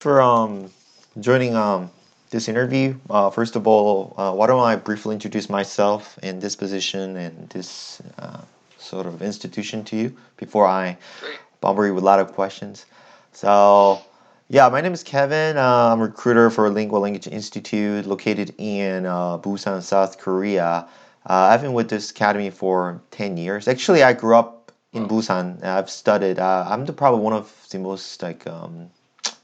for joining this interview. First of all, why don't I briefly introduce myself in this position and this sort of institution to you before I Great. bomb you with a lot of questions. So, yeah, my name is Kevin. I'm a recruiter for Lingua Language Institute located in Busan, South Korea. I've been with this academy for 10 years. Actually, I grew up in Well, Busan. I've studied. Probably one of the most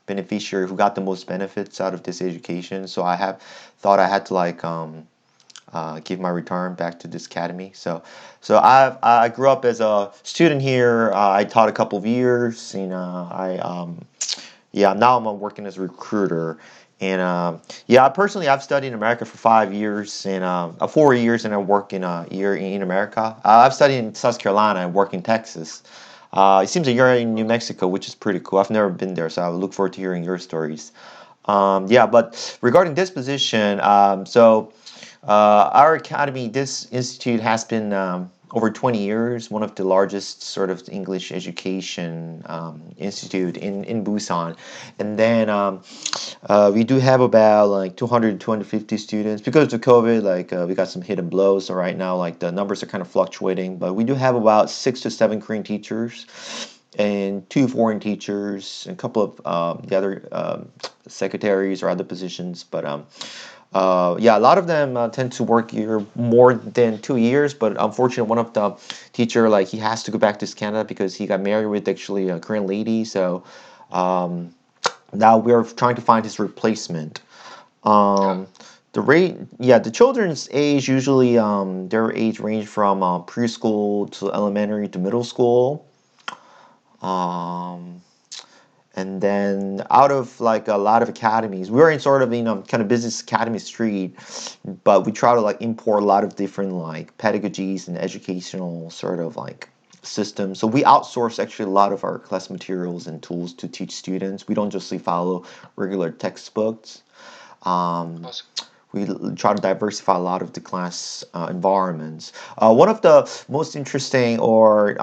beneficiary who got the most benefits out of this education. So I have thought I had to give my return back to this academy. So I grew up as a student here. I taught a couple of years, and I yeah, now I'm working as a recruiter. And yeah, personally, I've studied in America for 5 years and 4 years, and I work in a year in America. I've studied in South Carolina and work in Texas. It seems that you're in New Mexico, which is pretty cool. I've never been there, so I look forward to hearing your stories. Yeah, but regarding this position, our academy, this institute has been over 20 years, one of the largest sort of English education institute in Busan. And then we do have about like 200, 250 students. Because of COVID, we got some hidden blows. So right now, like the numbers are kind of fluctuating, but we do have about 6 to 7 Korean teachers and 2 foreign teachers, and a couple of the other secretaries or other positions. But yeah, a lot of them tend to work here more than 2 years. But unfortunately, one of the teacher, like, he has to go back to Canada because he got married with actually a Korean lady. So um, now we're trying to find his replacement. yeah. Um, the children's age usually their age range from preschool to elementary to middle school. Um, and then out of like a lot of academies, we're in sort of kind of business academy street, but we try to like import a lot of different like pedagogies and educational sort of like systems. So we outsource actually a lot of our class materials and tools to teach students. We don't just follow regular textbooks. Um, Awesome. we try to diversify a lot of the class environments. One of the most interesting or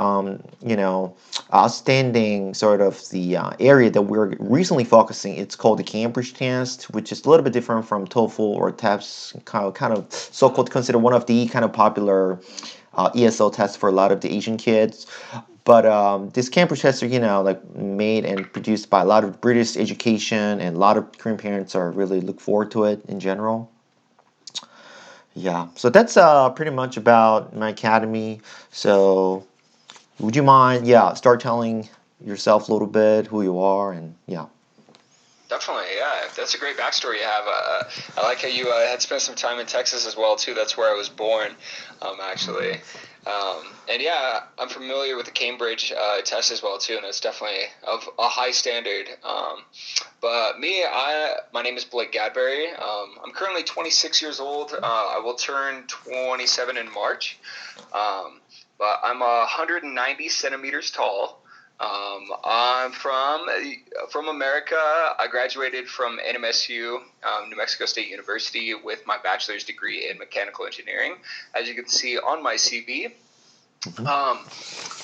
outstanding sort of the area that we're recently focusing, it's called the Cambridge test, which is a little bit different from TOEFL or TEPS, kind of Mhm. so-called considered one of the kind of popular ESL tests for a lot of the Asian kids. But this Cambridge test are, like made and produced by a lot of British education, and a lot of Korean parents are really look forward to it in general. Yeah, so that's pretty much about my academy. So would you mind, yeah, start telling yourself a little bit who you are and yeah. Definitely, yeah. That's a great backstory you have. I like how you had spent some time in Texas as well too. That's where I was born, actually. And yeah, I'm familiar with the Cambridge test as well too, and that's definitely of a high standard. But my name is Blake Gadberry. I'm currently 26 years old. I will turn 27 in March. But I'm 190 centimeters tall. I'm from America. I graduated from NMSU, New Mexico State University, with my bachelor's degree in mechanical engineering, as you can see on my CV. Hmm. Um,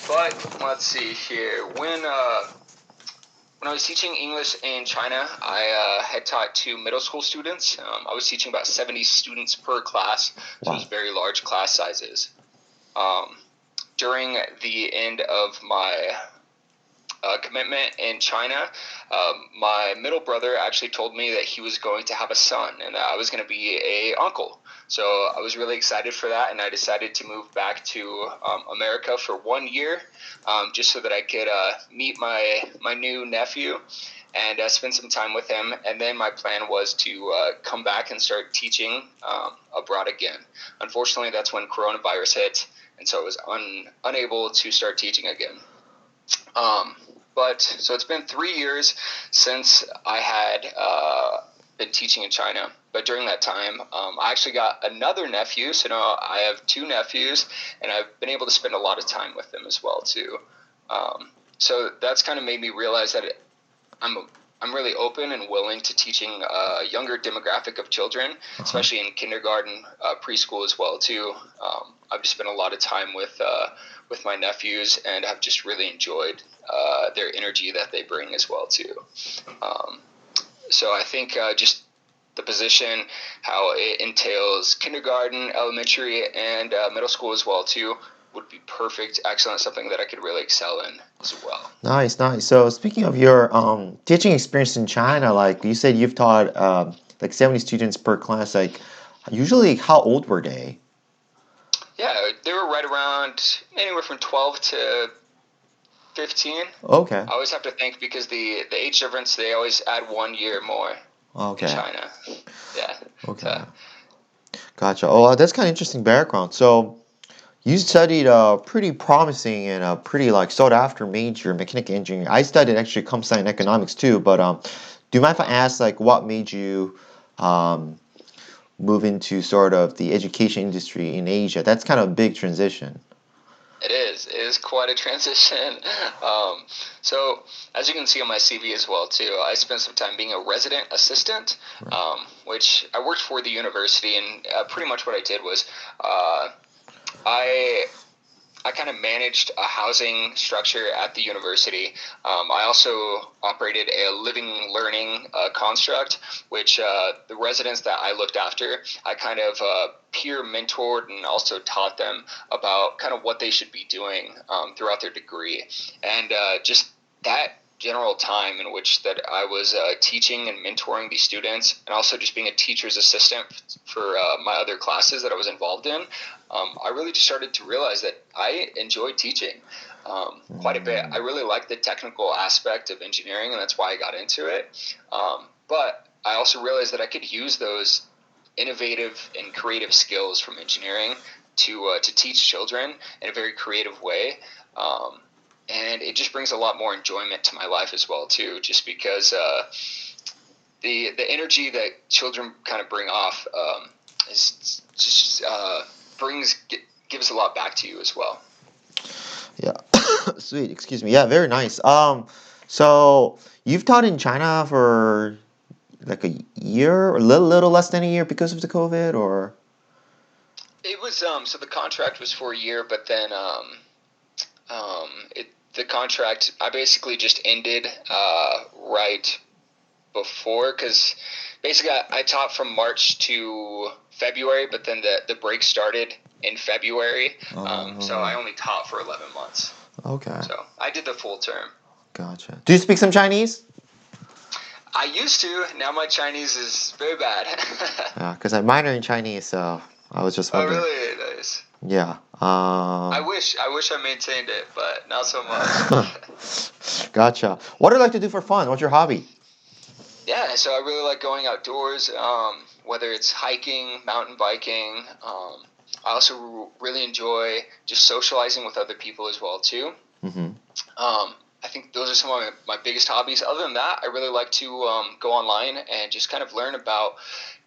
but let's see here. When I was teaching English in China, I had taught to middle school students. I was teaching about 70 students per class, so it was Wow. very large class sizes. Um, During the end of my commitment in China, my middle brother actually told me that he was going to have a son and that I was going to be a uncle. So I was really excited for that, and I decided to move back to America for 1 year, just so that I could meet my new nephew and spend some time with him. And then my plan was to come back and start teaching abroad again. Unfortunately, that's when coronavirus hit, and so I was unable to start teaching again. Um, but so it's been 3 years since I had been teaching in China. But during that time, I actually got another nephew. So now I have two nephews, and I've been able to spend a lot of time with them as well too. So that's kind of made me realize that I'm I'm really open and willing to teaching a younger demographic of children, Uh-huh. especially in kindergarten, preschool as well too. I've just spent a lot of time with my nephews, and have just really enjoyed their energy that they bring as well too. Um, So I think just the position, how it entails kindergarten, elementary, and middle school as well too, would be perfect, excellent, something that I could really excel in as well. Nice, nice. So speaking of your teaching experience in China, like you said, you've taught like 70 students per class. Like usually, how old were they? Yeah, they were right around anywhere from 12 to 15. Okay, I always have to think because the age difference, they always add 1 year more in okay, China. Yeah. So okay. Gotcha. Oh, that's kind of interesting background. So you studied a pretty promising and a pretty like sought after major, mechanical engineering. I studied actually comp sci and economics too, but do you mind if I wow. ask like what made you um, move into sort of the education industry in Asia? That's kind of a big transition. It is. It is quite a transition. Um, so, as you can see on my CV as well, too, I spent some time being a resident assistant, Right. which I worked for the university, and pretty much what I did was uh, I I kind of managed a housing structure at the university. I also operated a living learning construct, which the residents that I looked after, I kind of peer mentored and also taught them about kind of what they should be doing throughout their degree. And just that general time in which that I was teaching and mentoring these students, and also just being a teacher's assistant for my other classes that I was involved in, I really just started to realize that I enjoy teaching quite a bit. I Mm, really like the technical aspect of engineering, and that's why I got into it. But I also realized that I could use those innovative and creative skills from engineering to teach children in a very creative way. Um, and it just brings a lot more enjoyment to my life as well too, just because the energy that children kind of bring off is just brings gives a lot back to you as well. yeah. Sweet. Excuse me. Yeah, very nice. So you've taught in China for like a year or a little less than a year because of the COVID, or? It was so the contract was for a year, but then the contract I basically just ended right before, because basically I taught from March to February, but then the break started in February, so I Oh, only taught for 11 months. okay. So I did the full term. Gotcha. Do you speak some Chinese? I used to. Now my Chinese is very bad. Yeah, because I minor in Chinese, so I was just Oh, wondering. really? Nice. Yeah. I wish I maintained it, but not so much. Gotcha. What do you like to do for fun? What's your hobby? Yeah, so I really like going outdoors, whether it's hiking, mountain biking. I also really enjoy just socializing with other people as well too. Hmm. I think those are some of my biggest hobbies. Other than that, I really like to go online and just kind of learn about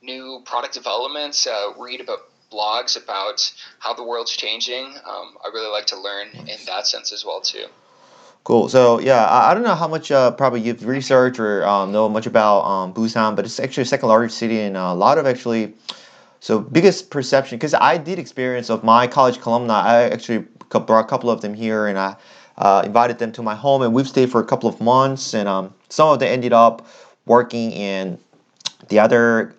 new product developments, read about blogs about how the world's changing. I really like to learn in Nice. that sense as well too. Cool. So yeah, I don't know how much probably you've researched or know much about Busan, but it's actually the second largest city and a lot of actually so biggest perception because I did experience of my college alumni. I actually brought a couple of them here and I invited them to my home and we've stayed for a couple of months and some of them ended up working in the other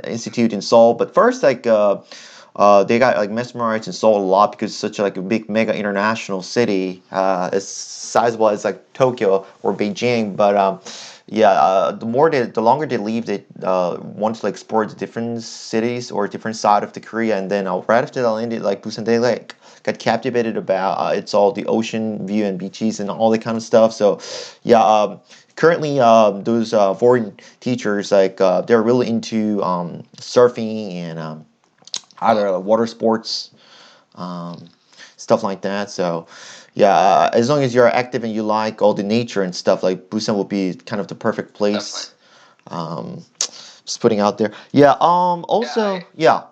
institute in Seoul. But first, like they got like mesmerized in Seoul a lot because it's such like a big mega international city, as sizable as like Tokyo or Beijing. But yeah, the longer they leave, they want to like explore the different cities or different side of the Korea, and then right after that ended, like Busan, they like got captivated about it's all the ocean view and beaches and all that kind of stuff. So yeah, currently those foreign teachers like they're really into surfing and Wow, other water sports, um, stuff like that. So yeah, as long as you're active and you like all the nature and stuff, like Busan will be kind of the perfect definitely. place. Just putting out there. Yeah. Yeah, Also, yeah.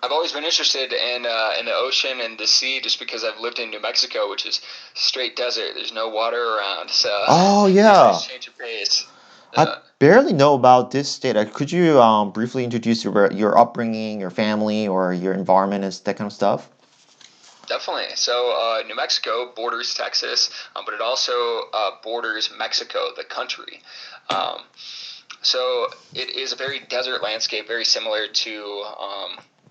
I've always been interested in the ocean and the sea, just because I've lived in New Mexico, which is straight desert. There's no water around, so Oh it's a nice yeah. change of pace. I barely know about this state. Could you briefly introduce your upbringing, your family, or your environment, and that kind of stuff? Definitely. So New Mexico borders Texas, but it also borders Mexico, the country. Um, So it is a very desert landscape, very similar to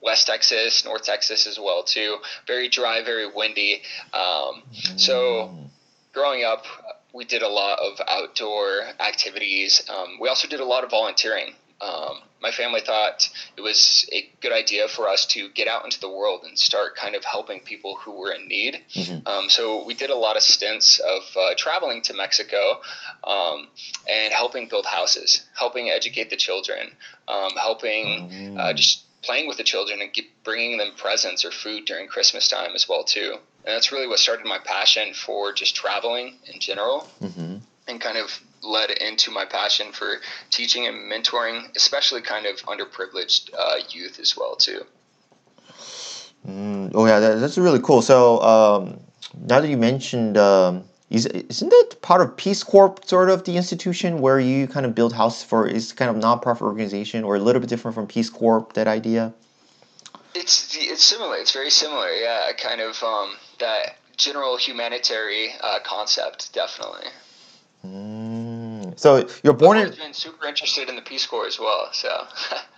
West Texas, North Texas as well too. Very dry, very windy. So Mm. growing up, we did a lot of outdoor activities. We also did a lot of volunteering. My family thought it was a good idea for us to get out into the world and start kind of helping people who were in need. Mhm. So we did a lot of stints of traveling to Mexico and helping build houses, helping educate the children, helping Mm. just playing with the children and bringing them presents or food during Christmas time as well too. And that's really what started my passion for just traveling in general, Mhm. and kind of led into my passion for teaching and mentoring, especially kind of underprivileged youth as well too. Oh yeah, that's really cool. So now that you mentioned, isn't that part of Peace Corps, sort of the institution where you kind of build houses for? Is kind of nonprofit organization, or a little bit different from Peace Corps? That idea. It's similar. It's very similar. Yeah, kind of that general humanitarian concept, definitely. So you're I've born always in. been super interested in the Peace Corps as well. So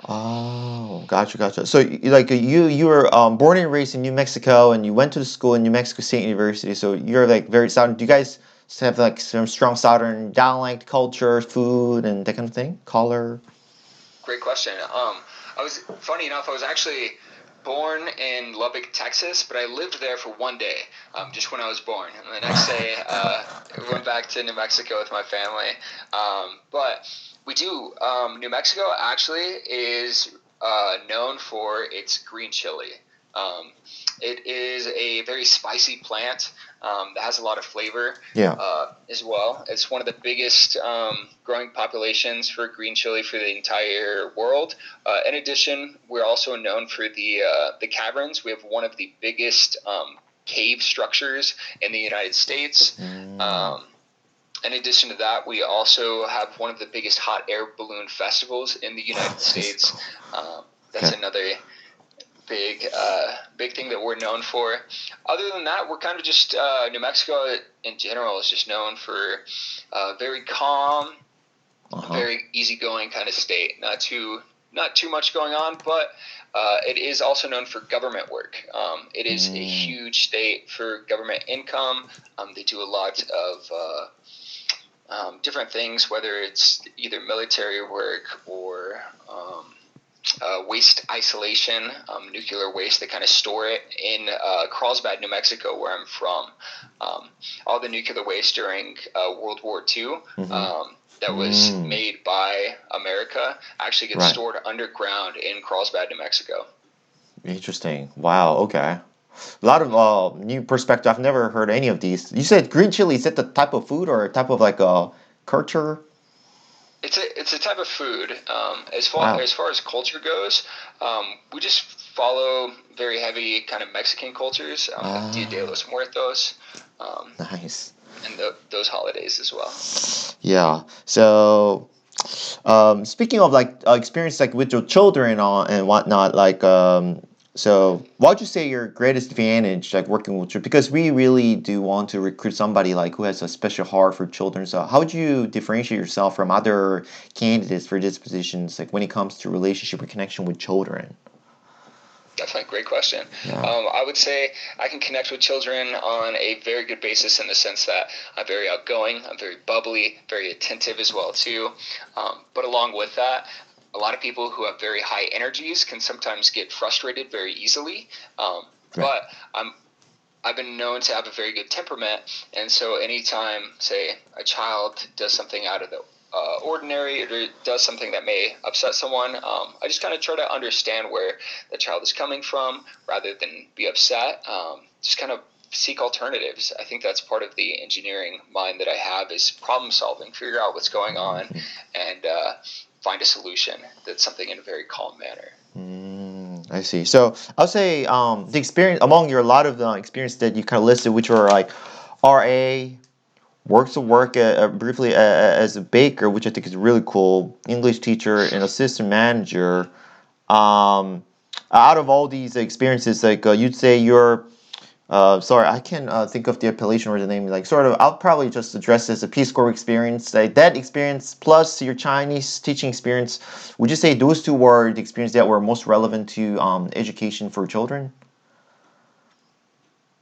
Oh, gotcha, gotcha. So like you were born and raised in New Mexico, and you went to the school in New Mexico State University. So you're like very southern. Do you guys have like some strong southern dialect, culture, food, and that kind of thing? Color. great question. I was funny enough. I was actually born in Lubbock, Texas, but I lived there for one day, just when I was born. And the next day, I went back to New Mexico with my family. But we do. New Mexico actually is known for its green chili. Um, it is a very spicy plant that has a lot of flavor Yeah. as well. It's one of the biggest growing populations for green chili for the entire world. In addition, we're also known for the caverns. We have one of the biggest cave structures in the United States. Mm, Um, in addition to that, we also have one of the biggest hot air balloon festivals in the United nice. States. That's Okay. another big thing that we're known for. Other than that, we're kind of just New Mexico in general is just known for very calm, Uh-huh. very easygoing kind of state. Not too much going on, but it is also known for government work. It is a Mm, huge state for government income. They do a lot of different things, whether it's either military work or waste isolation, nuclear waste. They kind of store it in Carlsbad, New Mexico, where I'm from. All the nuclear waste during World War II mm-hmm. that was Mm, made by America actually gets right. stored underground in Carlsbad, New Mexico. Interesting. Wow. Okay. A lot of Mhm. new perspective. I've never heard any of these. You said green chili. Is it the type of food or a type of like a culture? It's a type of food. Wow. As far as culture goes, we just follow very heavy kind of Mexican cultures, like Dia de Ah, los Muertos, um, nice. and those holidays as well. Yeah. So, speaking of like experience like with your children and whatnot, like so what would you say your greatest advantage like working with children? Because we really do want to recruit somebody like who has a special heart for children. So how would you differentiate yourself from other candidates for these positions, like when it comes to relationship or connection with children? Definitely, great question. Yeah. I would say I can connect with children on a very good basis in the sense that I'm very outgoing, I'm very bubbly, very attentive as well too. But along with that, a lot of people who have very high energies can sometimes get frustrated very easily. Um, Right. but I've been known to have a very good temperament, and so anytime, say, a child does something out of the ordinary or does something that may upset someone, I just kind of try to understand where the child is coming from rather than be upset. Just kind of seek alternatives. I think that's part of the engineering mind that I have is problem solving, figure out what's going on, and find a solution that's something in a very calm manner. I see. So I'll say the experience among your a lot of the experience that you kind of listed, which were like RA, works to work briefly as a baker, which I think is really cool, English teacher and assistant manager. Um, Out of all these experiences, like you'd say you're Sorry, I can't think of the appellation or the name. Like, sort of, I'll probably just address this a Peace Corps experience. Like that experience plus your Chinese teaching experience. Would you say those two were the experience that were most relevant to education for children?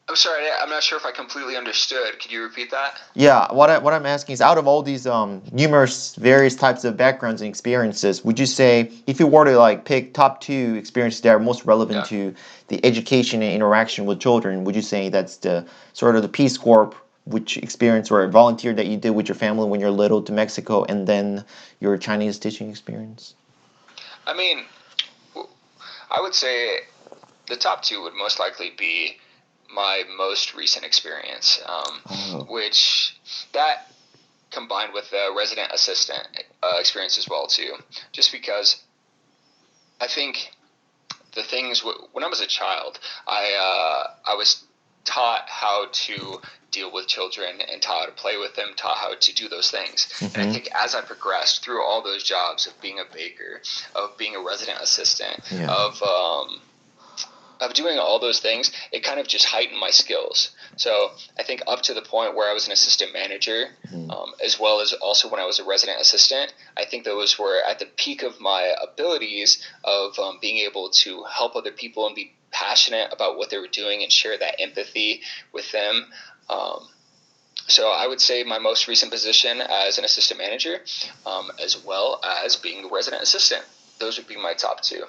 I'm sorry, I'm not sure if I completely understood. Could you repeat that? Yeah, what I'm asking is, out of all these numerous various types of backgrounds and experiences, would you say if you were to like pick top two experiences that are most relevant Yeah. to the education and interaction with children, would you say that's the sort of the Peace Corps, which experience or volunteer that you did with your family when you're little to Mexico, and then your Chinese teaching experience? I mean, I would say the top two would most likely be my most recent experience, Oh, which that combined with the resident assistant experience as well too. Just because I think the things when I was a child, I was taught how to deal with children and taught how to play with them, taught how to do those things. And I mm-hmm. think as I progressed through all those jobs of being a baker, of being a resident assistant, Yeah. Of doing all those things, it kind of just heightened my skills. So I think up to the point where I was an assistant manager, Mm-hmm. as well as also when I was a resident assistant, I think those were at the peak of my abilities of being able to help other people and be passionate about what they were doing and share that empathy with them. Um, so I would say my most recent position as an assistant manager, as well as being a resident assistant, those would be my top two.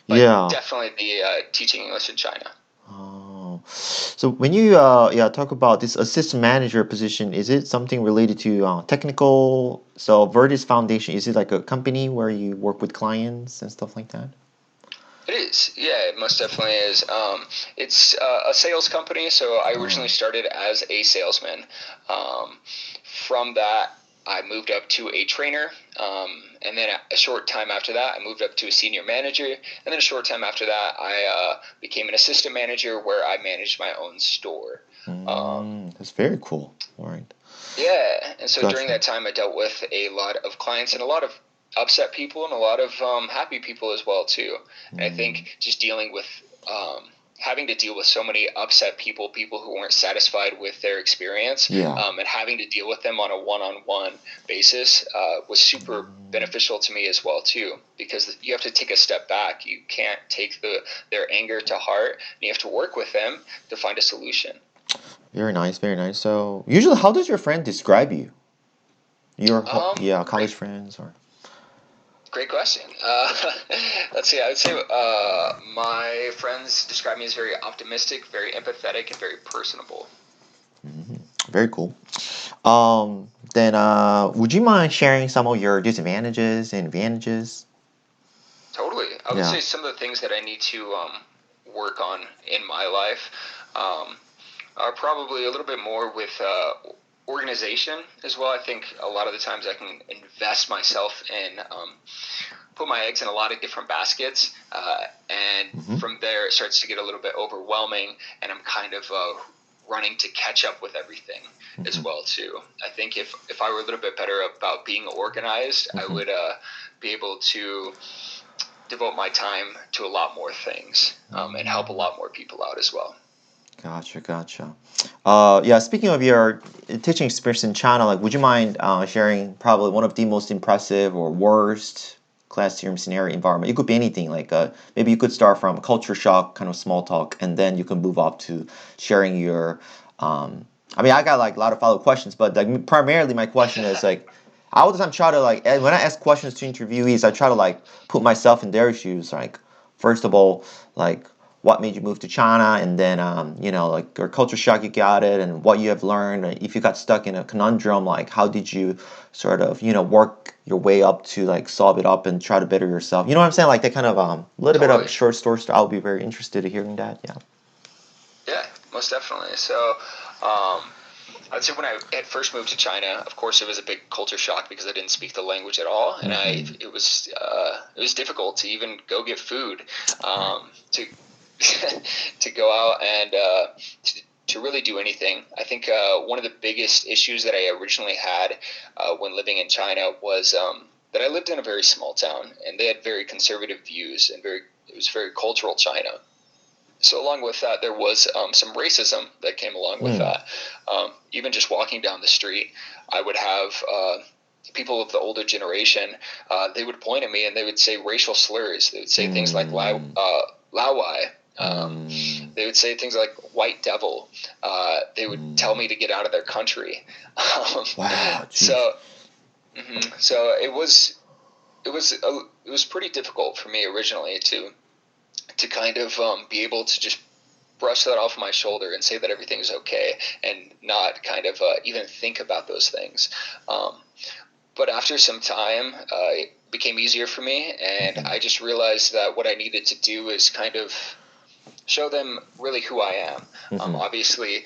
But Yeah. definitely the teaching English in China. Oh, so when you talk about this assistant manager position, is it something related to technical? So Vertis Foundation, is it like a company where you work with clients and stuff like that? It is, yeah, it most definitely is. It's a sales company, so I originally Oh, started as a salesman. Um, from that, I moved up to a trainer, and then a short time after that, I moved up to a senior manager, and then a short time after that, I became an assistant manager where I managed my own store. Um, that's very cool. All right, Yeah, and so during gotcha. that time, I dealt with a lot of clients and a lot of upset people and a lot of happy people as well too. And I Mm, think just dealing with having to deal with so many upset people, people who weren't satisfied with their experience, yeah. and having to deal with them on a one-on-one basis was super Mm, beneficial to me as well too, because you have to take a step back. You can't take their anger to heart, and you have to work with them to find a solution. very nice, very nice. So usually, how does your friend describe you? Your college Great friends or? Great question. Let's see. I would say my friends describe me as very optimistic, very empathetic, and very personable. Mhm. Very cool. Then would you mind sharing some of your disadvantages and advantages? Totally. I would Yeah. say some of the things that I need to work on in my life um, are probably a little bit more with organization as well. I think a lot of the times I can invest myself in put my eggs in a lot of different baskets, and Hmm. from there it starts to get a little bit overwhelming, and I'm kind of running to catch up with everything as Hmm. well too. I think if I were a little bit better about being organized, I Hmm. would be able to devote my time to a lot more things and help a lot more people out as well. Gotcha, gotcha. Yeah, speaking of your teaching experience in China, like, would you mind sharing probably one of the most impressive or worst classroom scenario environment? It could be anything. Like, maybe you could start from culture shock, kind of small talk, and then you can move up to sharing your. Um, I mean, I got like a lot of follow questions, but like primarily my question is like, I all the time try to like when I ask questions to interviewees, I try to like put myself in their shoes. Like, first of all, like what made you move to China, and then like your culture shock you got it, and what you have learned. If you got stuck in a conundrum, like how did you sort of work your way up to like solve it up and try to better yourself. You know what I'm saying? Like that kind of little bit of Totally. short story. I'll be very interested in hearing that. Yeah. Yeah, most definitely. So, um, I'd say when I had first moved to China, of course, it was a big culture shock because I didn't speak the language at all, and Mm-hmm. it was difficult to even go get food, Right. to to go out and to really do anything. I think one of the biggest issues that I originally had when living in China was that I lived in a very small town, and they had very conservative views and very it was very cultural China. So along with that, there was some racism that came along with Mm. that. Even just walking down the street, I would have people of the older generation. They would point at me and they would say racial slurs. They would say things like Mm. "lauai." Mm. They would say things like "white devil." They would tell Mm. me to get out of their country. Um, Wow, jeez. so, so it was pretty difficult for me originally to kind of be able to just brush that off my shoulder and say that everything's okay and not kind of even think about those things. But after some time, it became easier for me, and Mm-hmm. I just realized that what I needed to do is kind of show them really who I am. Mm-hmm. Obviously,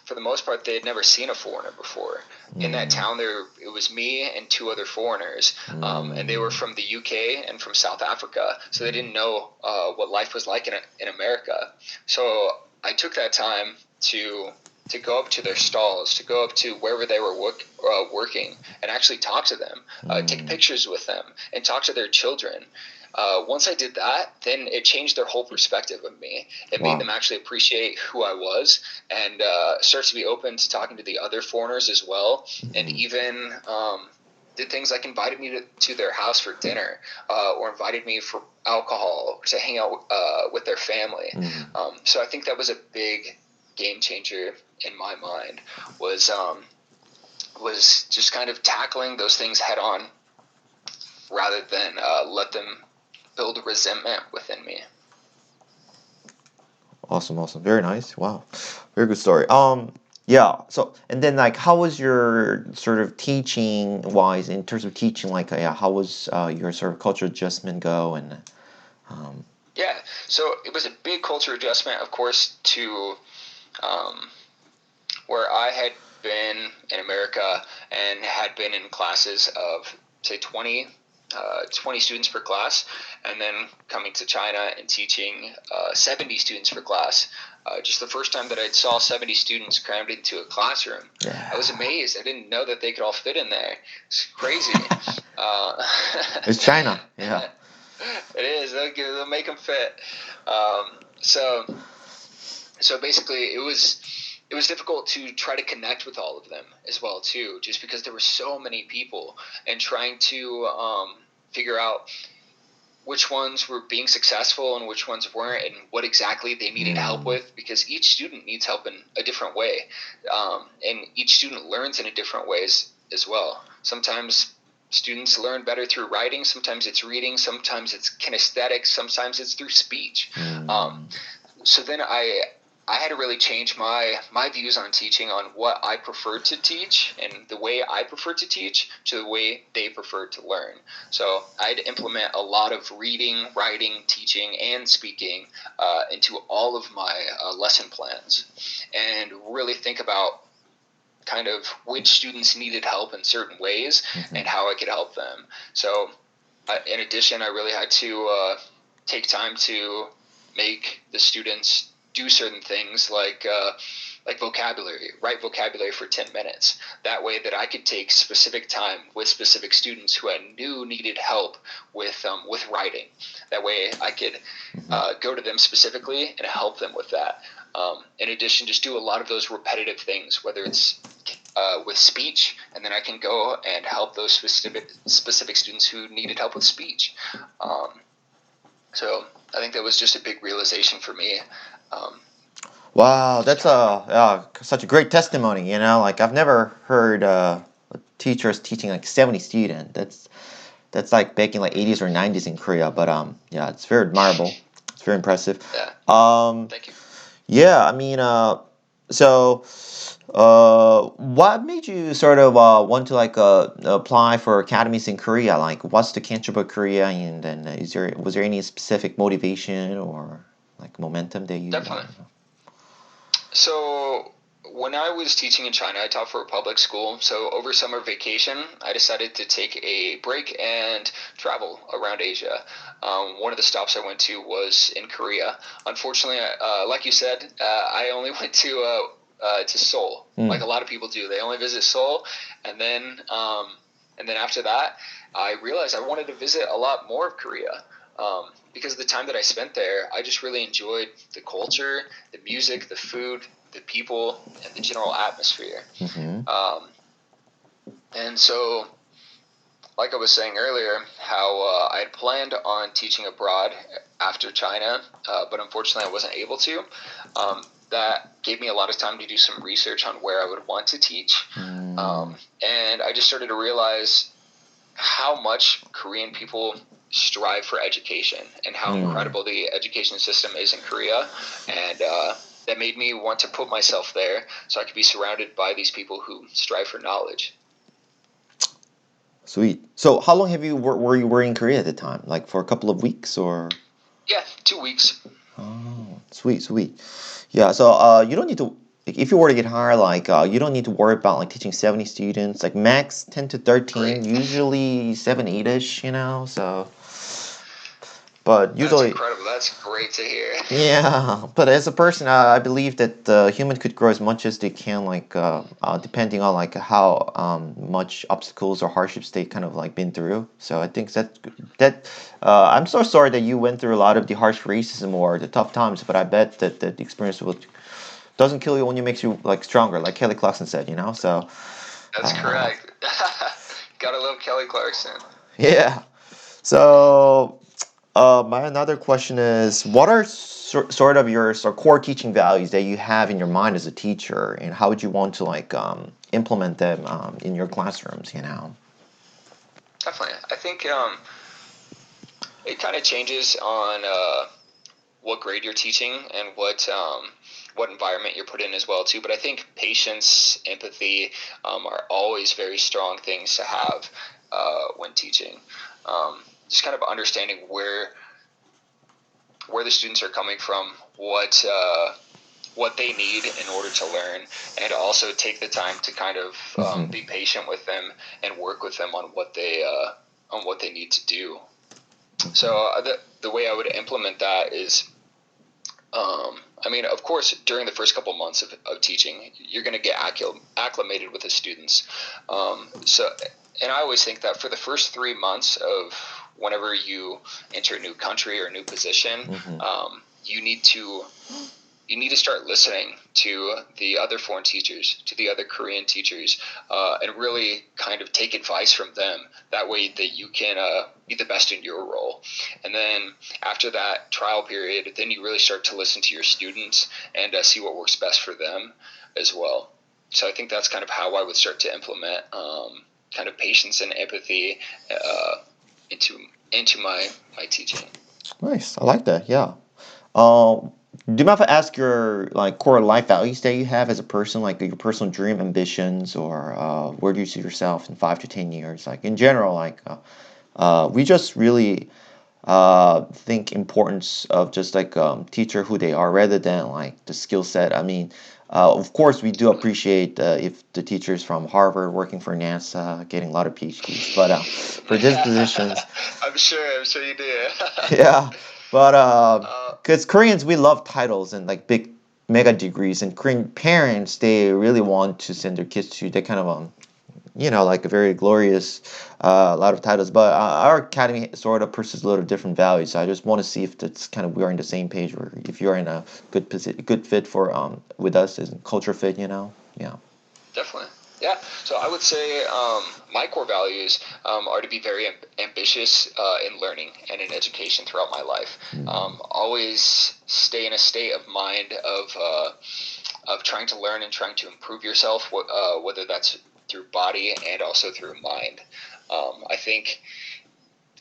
for the most part, they had never seen a foreigner before. In that Mm. town, it was me and two other foreigners, and they were Mm. from the UK and from South Africa, so they didn't know what life was like in America. So I took that time to go up to their stalls, to go up to wherever they were working, and actually talk to them, take Mm. pictures with them, and talk to their children. Once I did that, then it changed their whole perspective of me. It made Wow. them actually appreciate who I was and start to be open to talking to the other foreigners as well, and Mm-hmm. even did things like invited me to their house for dinner or invited me for alcohol to hang out with their family. Mm. So I think that was a big game changer in my mind was just kind of tackling those things head on rather than let them build resentment within me. Awesome, awesome. Very nice. Wow. Very good story. Yeah. So, and then like, how was your sort of teaching wise in terms of teaching? Like, yeah, how was your sort of cultural adjustment go? And um, Yeah, so it was a big culture adjustment, of course, to um, where I had been in America and had been in classes of, say, 20 students per class, and then coming to China and teaching 70 students per class. Just the first time that I saw 70 students crammed into a classroom, I was yeah, amazed. I didn't know that they could all fit in there. It's crazy. Uh, it's China. Yeah. it is. They'll make them fit. So basically it was difficult to try to connect with all of them as well too, just because there were so many people and trying to figure out which ones were being successful and which ones weren't and what exactly they needed help Mm. with, because each student needs help in a different way, and each student learns in a different ways as well. Sometimes students learn better through writing, sometimes it's reading, sometimes it's kinesthetics, sometimes it's through speech. um, Mm. so then I had to really change my views on teaching, on what I preferred to teach and the way I preferred to teach to the way they preferred to learn. So I had to implement a lot of reading, writing, teaching, and speaking into all of my lesson plans, and really think about kind of which students needed help in certain ways Mm-hmm. and how I could help them. So in addition, I really had to take time to make the students do certain things like vocabulary, write vocabulary for 10 minutes. That way that I could take specific time with specific students who I knew needed help with writing. That way I could Mm-hmm. go to them specifically and help them with that. In addition, just do a lot of those repetitive things, whether it's with speech, and then I can go and help those specific students who needed help with speech. Um, so I think that was just a big realization for me. Um, Wow, just that's kind of such a great testimony. You know, like I've never heard teachers teaching like 70 students. That's like back in like 80s or 90s in Korea. But yeah, it's very admirable. It's very impressive. yeah. Um, Thank you. yeah, I mean, so what made you sort of want to like apply for academies in Korea? Like, what's the Canterbury Korea, and then was there any specific motivation or like momentum that you? Definitely. So when I was teaching in China, I taught for a public school. So over summer vacation, I decided to take a break and travel around Asia. One of the stops I went to was in Korea. Unfortunately, like you said, I only went to Seoul, like Mm, a lot of people do. They only visit Seoul, and then after that, I realized I wanted to visit a lot more of Korea. because the time that I spent there, I just really enjoyed the culture, the music, the food, the people, and the general atmosphere. Mm-hmm. And so, like I was saying earlier, how I had planned on teaching abroad after China, but unfortunately I wasn't able to. That gave me a lot of time to do some research on where I would want to teach. And I just started to realize how much Korean people strive for education and how incredible the education system is in Korea. And that made me want to put myself there so I could be surrounded by these people who strive for knowledge. Sweet. So, how long have you were you were in Korea at the time? Like for a couple of weeks or? Yeah, 2 weeks. Oh, sweet, sweet. Yeah. So, you don't need to. Like, if you were to get hired, like, you don't need to worry about like teaching 70 students. Like max 10 to 13, Great. usually 7, 8ish. So, but That's usually. incredible. That's great to hear. Yeah, but as a person, I believe that human could grow as much as they can, like depending on like how much obstacles or hardships they kind of like been through. So I think I'm so sorry that you went through a lot of the harsh racism or the tough times, but I bet that the experience will doesn't kill you, only makes you like stronger, like Kelly Clarkson said. So That's uh, correct. Gotta love Kelly Clarkson. yeah. So my another question is, what are sort of your core teaching values that you have in your mind as a teacher, and how would you want to like implement them in your classrooms? Definitely. I think it kind of changes on what grade you're teaching and what environment you're put in as well too. But I think patience, empathy are always very strong things to have when teaching. Just kind of understanding where the students are coming from, what they need in order to learn, and also take the time to kind of be patient with them and work with them on what they need to do. So the way I would implement that is, I mean, of course, during the first couple months of teaching, you're going to get acclimated with the students. And I always think that for the first 3 months of whenever you enter a new country or a new position, you need to start listening to the other foreign teachers, to the other Korean teachers, and really kind of take advice from them. That way that you can be the best in your role. And then after that trial period, then you really start to listen to your students and see what works best for them as well. So I think that's kind of how I would start to implement kind of patience and empathy into my teaching. Nice, I like that. Yeah. Do you mind if I ask your like core life values that you have as a person, like your personal dream ambitions, or where do you see yourself in 5 to 10 years? Like in general, like we just really think importance of just like teacher who they are rather than like the skill set. I mean, of course, we do appreciate if the teachers from Harvard working for NASA getting a lot of PhDs, but for these positions, I'm sure you do. yeah, but uh, because Koreans we love titles and like big mega degrees, and Korean parents they really want to send their kids to that kind of like a very glorious lot of titles. But our academy sort of pursues a little different values. So I just want to see if that's kind of we're on the same page, or if you're in a good fit for with us as a culture fit. Yeah. Definitely. Yeah. So I would say my core values are to be very ambitious in learning and in education throughout my life. Always stay in a state of mind of trying to learn and trying to improve yourself, whether that's through body and also through mind. I think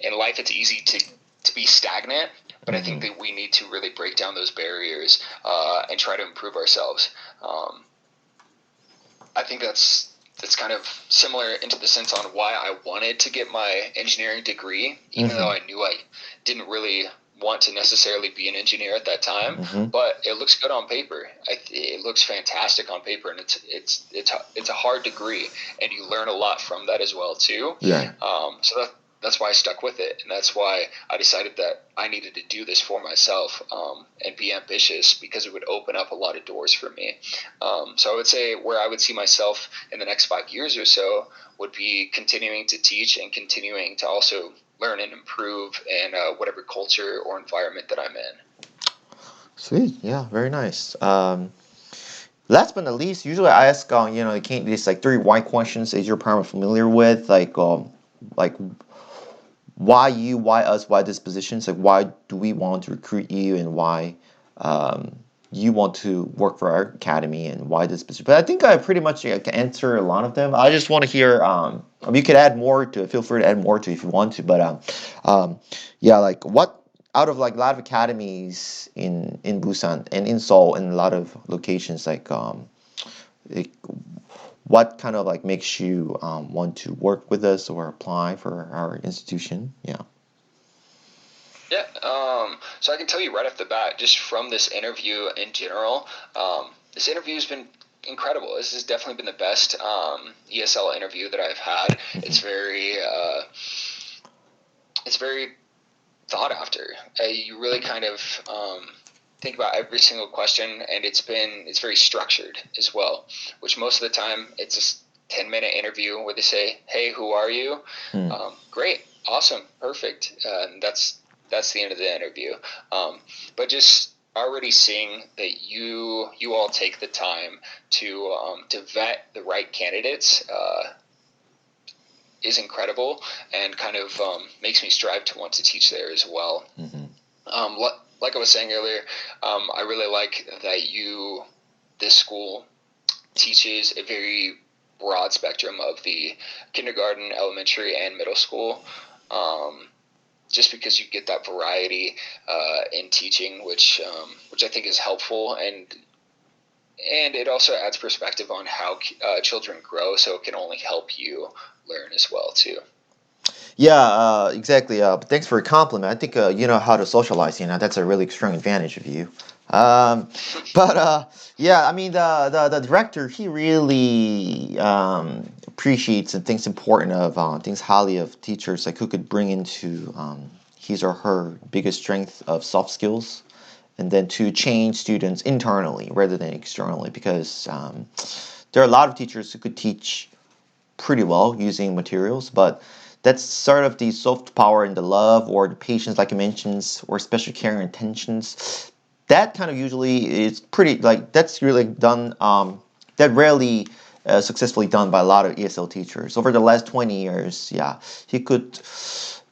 in life it's easy to be stagnant, but I think that we need to really break down those barriers and try to improve ourselves. I think that's kind of similar into the sense on why I wanted to get my engineering degree, even though I knew I didn't really want to necessarily be an engineer at that time. But it looks good on paper. It looks fantastic on paper, and it's a hard degree, and you learn a lot from that as well too. Yeah. So that's why I stuck with it, and that's why I decided that I needed to do this for myself and be ambitious, because it would open up a lot of doors for me. So I would say where I would see myself in the next 5 years or so would be continuing to teach and continuing to also learn and improve in whatever culture or environment that I'm in. Sweet. Yeah, very nice. Last but not least, usually I ask, these like three why questions that you're probably familiar with, like why you, why us, why this position. It's like why do we want to recruit you, and why um, you want to work for our academy, and why this position. But I think I pretty much can answer a lot of them. I just want to hear. You could add more to it. Feel free to add more to it if you want to. But yeah, like what out of like a lot of academies in Busan and in Seoul and a lot of locations, like, what kind of like makes you want to work with us or apply for our institution? Yeah. Yeah, so I can tell you right off the bat, just from this interview in general, this interview has been incredible. This has definitely been the best ESL interview that I've had. It's very thought after. You really kind of think about every single question, and it's very structured as well. Which most of the time it's a 10-minute interview where they say, "Hey, who are you?" Great, awesome, perfect. That's the end of the interview. But just already seeing that you all take the time to vet the right candidates is incredible, and kind of makes me strive to want to teach there as well. Like I was saying earlier, I really like that this school teaches a very broad spectrum of the kindergarten, elementary, and middle school. Just because you get that variety in teaching, which I think is helpful, and it also adds perspective on how children grow, so it can only help you learn as well too. Yeah, exactly. But thanks for a compliment. I think you know how to socialize. That's a really strong advantage of you. Um, but yeah, I mean the director, he really appreciates and thinks important of thinks highly of teachers like who could bring into his or her biggest strength of soft skills, and then to change students internally rather than externally, because there are a lot of teachers who could teach pretty well using materials, but that's sort of the soft power and the love or the patience, like you mentioned, or special care and attentions. That kind of usually is pretty like that's really done. That rarely successfully done by a lot of ESL teachers over the last 20 years. Yeah, he could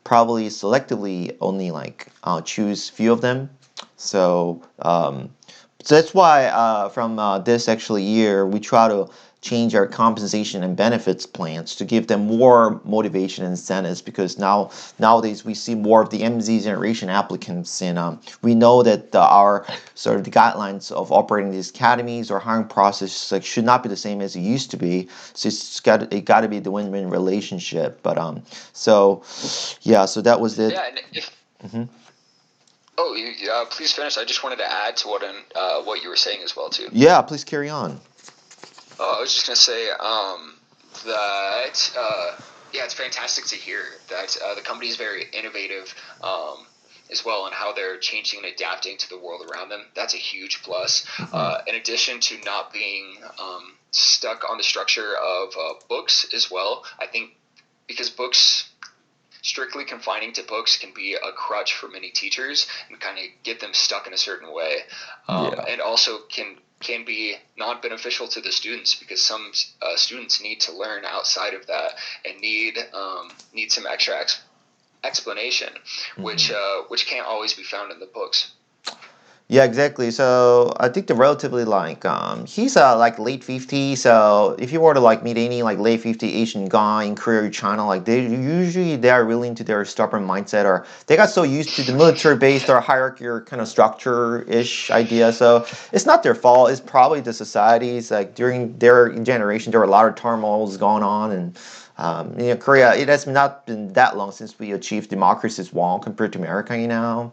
probably selectively only like choose few of them. So so that's why from this actually year we try to change our compensation and benefits plans to give them more motivation and incentives, because nowadays we see more of the MZ generation applicants, and we know that our sort of the guidelines of operating these academies or hiring process like should not be the same as it used to be. So it got to be the win-win relationship. But so yeah, so that was it. Yeah, and if oh, please finish. I just wanted to add to what you were saying as well too. Yeah, please carry on. I was just gonna say that yeah, it's fantastic to hear that the company is very innovative as well, and how they're changing and adapting to the world around them. That's a huge plus. In addition to not being stuck on the structure of books as well, I think because books strictly confining to books can be a crutch for many teachers and kind of get them stuck in a certain way, and also can be not beneficial to the students, because some students need to learn outside of that and need some extra explanation, which can't always be found in the books. Yeah, exactly. So I think the relatively like he's like late 50s. So if you were to like meet any like late 50 Asian guy in Korea or China, like they are really into their stubborn mindset, or they got so used to the military based or hierarchy or kind of structure ish idea. So it's not their fault. It's probably the societies. Like during their generation, there were a lot of turmoils going on, and Korea. It has not been that long since we achieved democracy as well compared to America.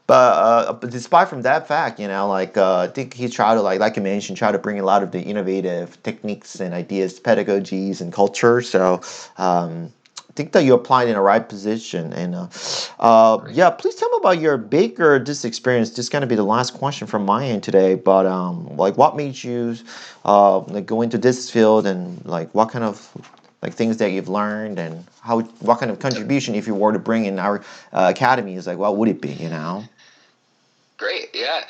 But despite from that fact, I think he tried to like you mentioned, try to bring a lot of the innovative techniques and ideas, pedagogies, and culture. So I think that you applied in the right position. And yeah, please tell me about your Baker this experience. This is gonna be the last question from my end today. But like, what made you like go into this field, and like what kind of like things that you've learned, and what kind of contribution, if you were to bring in our academy, is like, what would it be? You know? Great, yeah.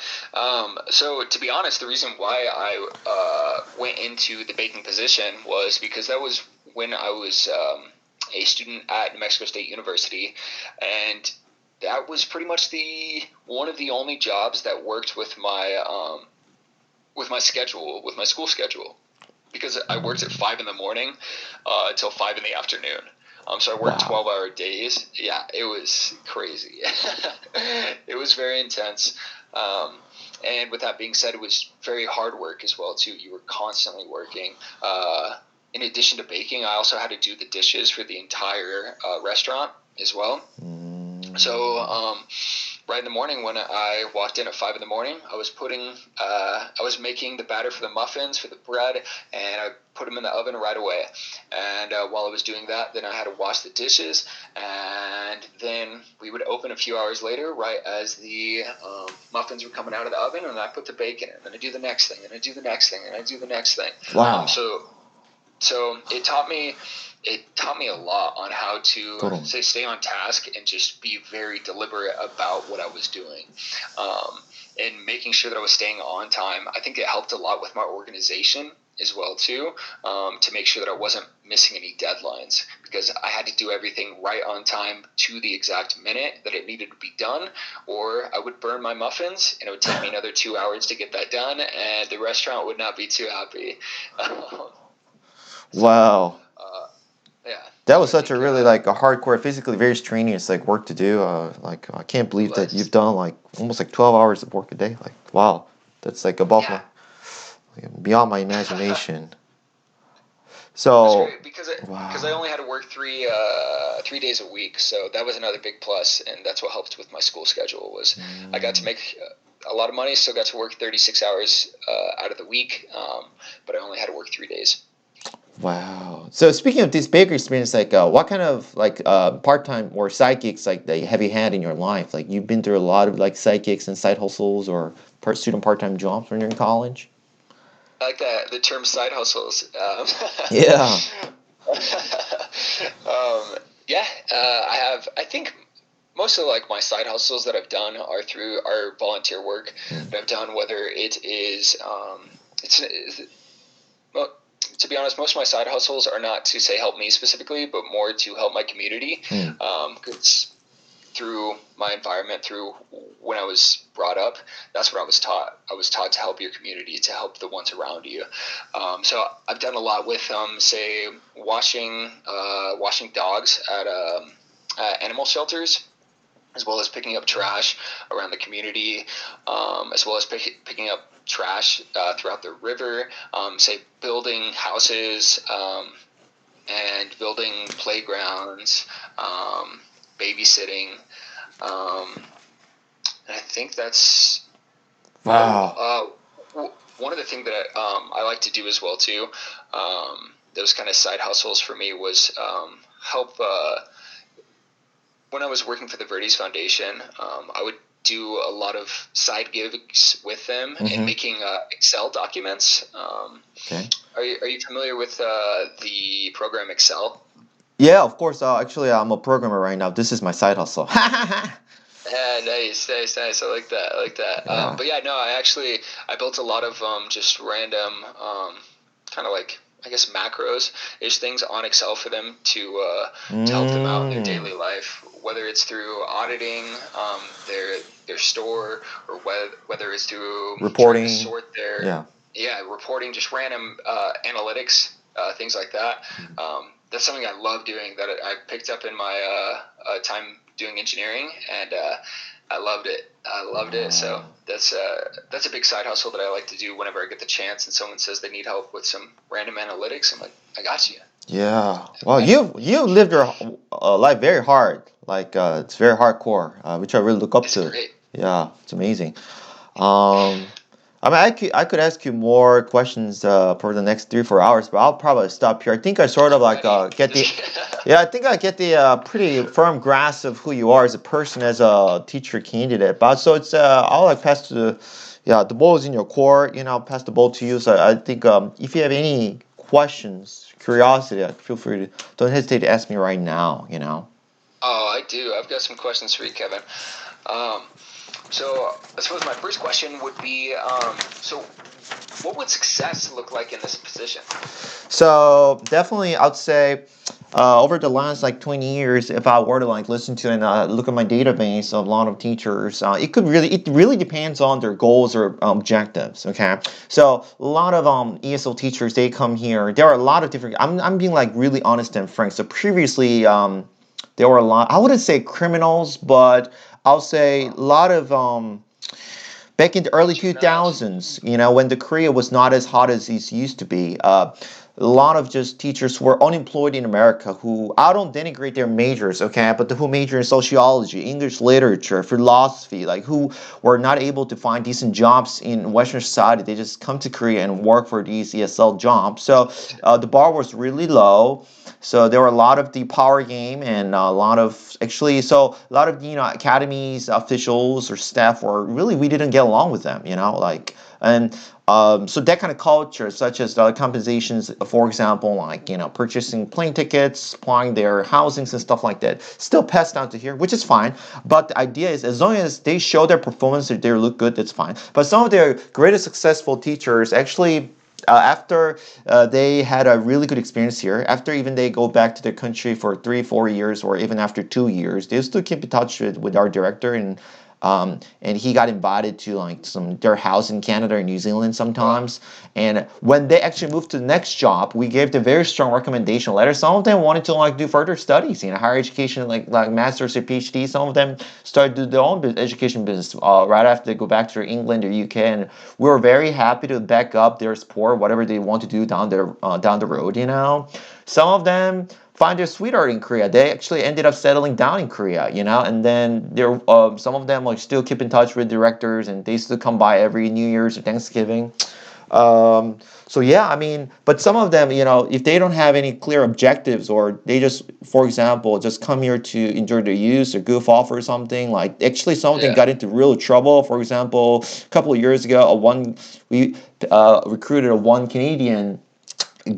So to be honest, the reason why I went into the baking position was because that was when I was a student at New Mexico State University, and that was pretty much one of the only jobs that worked with my schedule, with my school schedule, because I worked at 5 in the morning till 5 in the afternoon. So I worked Wow. 12-hour days. Yeah, it was crazy. It was very intense. And with that being said, it was very hard work as well too. You were constantly working. In addition to baking, I also had to do the dishes for the entire restaurant as well. So right in the morning, when I walked in at 5 in the morning, I was making the batter for the muffins, for the bread, and I put them in the oven right away. And while I was doing that, then I had to wash the dishes, and then we would open a few hours later, right as the muffins were coming out of the oven, and I put the bacon in, and I do the next thing, and I do the next thing, and I do the next thing. Wow. So it taught me a lot on how to Totally. stay on task and just be very deliberate about what I was doing, and making sure that I was staying on time. I think it helped a lot with my organization as well too, to make sure that I wasn't missing any deadlines, because I had to do everything right on time to the exact minute that it needed to be done, or I would burn my muffins and it would take me another 2 hours to get that done, and the restaurant would not be too happy. Wow. Yeah. That was So I such a think really like a hardcore, physically very strenuous like work to do. Like I can't it believe that was. you've done like almost like 12 hours of work a day. Like wow, that's like above Yeah. beyond my imagination. That's So great because I wow. only had to work 3 days a week, so that was another big plus, and that's what helped with my school schedule. Was I got to Mm, make a lot of money, still got to work 36 hours out of the week, but I only had to work 3 days. wow. So speaking of this bakery experience, like what kind of like part-time or side gigs like that have you had in your life? Like you've been through a lot of like side gigs and side hustles or student part-time jobs when you're in college? I like that the term side hustles. Yeah. Um, yeah, I have. I think most of like my side hustles that I've done are through our volunteer work Mm, that I've done. Whether it is, well, to be honest, most of my side hustles are not to say help me specifically, but more to help my community. mm. Because through my environment, through when I was brought up, that's what I was taught. I was taught to help your community, to help the ones around you. So I've done a lot with, say, washing dogs at animal shelters, as well as picking up trash around the community, as well as picking up trash throughout the river, say building houses, and building playgrounds, babysitting. Um, and I think that's Wow. one of the things that I like to do as well too. Those kind of side hustles for me was help. When I was working for the Verdes Foundation, I would do a lot of side gigs with them and Mm-hmm. making Excel documents. Okay. Are you familiar with the program Excel? Yeah, of course. Actually, I'm a programmer right now. This is my side hustle. Yeah, nice, nice, nice. I like that. I like that. Yeah. But yeah, no, I built a lot of just random kind of like I guess macros ish things on Excel for them to help them out in their Mm. daily life, whether it's through auditing their store, or whether it's through trying to Reporting. sort their Yeah. reporting, just random analytics, things like that. That's something I love doing, that I picked up in my time doing engineering, and I loved it. I loved it. So Wow. that's a big side hustle that I like to do whenever I get the chance, and someone says they need help with some random analytics. I'm like, I got you. Yeah. I Well, got you. you've lived your life very hard. Like it's very hardcore, which I really look up It's to. great. Yeah, it's amazing. Um, I mean, I could ask you more questions for the next 3 4 hours, but I'll probably stop here. I think I sort of I'm like ready. get the yeah, I think I get the pretty firm grasp of who you are as a person, as a teacher candidate. But so it's I'll like pass to yeah, the ball is in your court. You know, I'll pass the ball to you. So I think if you have any questions, curiosity, feel free to don't hesitate to ask me right now. Oh, I do. I've got some questions for you, Kevin. Um, so I suppose my first question would be, so what would success look like in this position? So definitely, I'd say over the last like 20 years, if I were to like listen to and look at my database of a lot of teachers, it really depends on their goals or objectives. Okay, so a lot of ESL teachers, they come here. There are a lot of different. I'm being like really honest and frank. So previously, there were a lot. I wouldn't say criminals, but I'll say a lot of back in the early Juveniles. 2000s, when the Korea was not as hot as it used to be, a lot of just teachers who were unemployed in America who, I don't denigrate their majors, okay, but who major in sociology, English literature, philosophy, like who were not able to find decent jobs in Western society. They just come to Korea and work for these ESL jobs. So the bar was really low. So there were a lot of the power game and a lot of a lot of academies officials or staff were really, we didn't get along with them, like. And so that kind of culture, such as the compensations, for example, like purchasing plane tickets, supplying their housings and stuff like that, still passed down to here, which is fine. But the idea is, as long as they show their performance, that they look good, that's fine. But some of their greatest successful teachers actually, after they had a really good experience here, after even they go back to their country for 3-4 years, or even after 2 years, they still keep in touch with our director, and he got invited to like their house in Canada or New Zealand Wow. sometimes. And when they actually moved to the next job, we gave them very strong recommendation letter. Some of them wanted to like do further studies, higher education, like masters or PhD. Some of them started to do their own education business right after they go back to England or UK. And we were very happy to back up their support, whatever they want to do down the road. Some of them find their sweetheart in Korea. They actually ended up settling down in Korea, and then some of them like still keep in touch with directors, and they still come by every New Year's or Thanksgiving. So yeah, I mean, but some of them, if they don't have any clear objectives, or they just, for example, just come here to enjoy their youth or goof off or something, like actually some of them Yeah. got into real trouble. For example, a couple of years ago, we recruited a one Canadian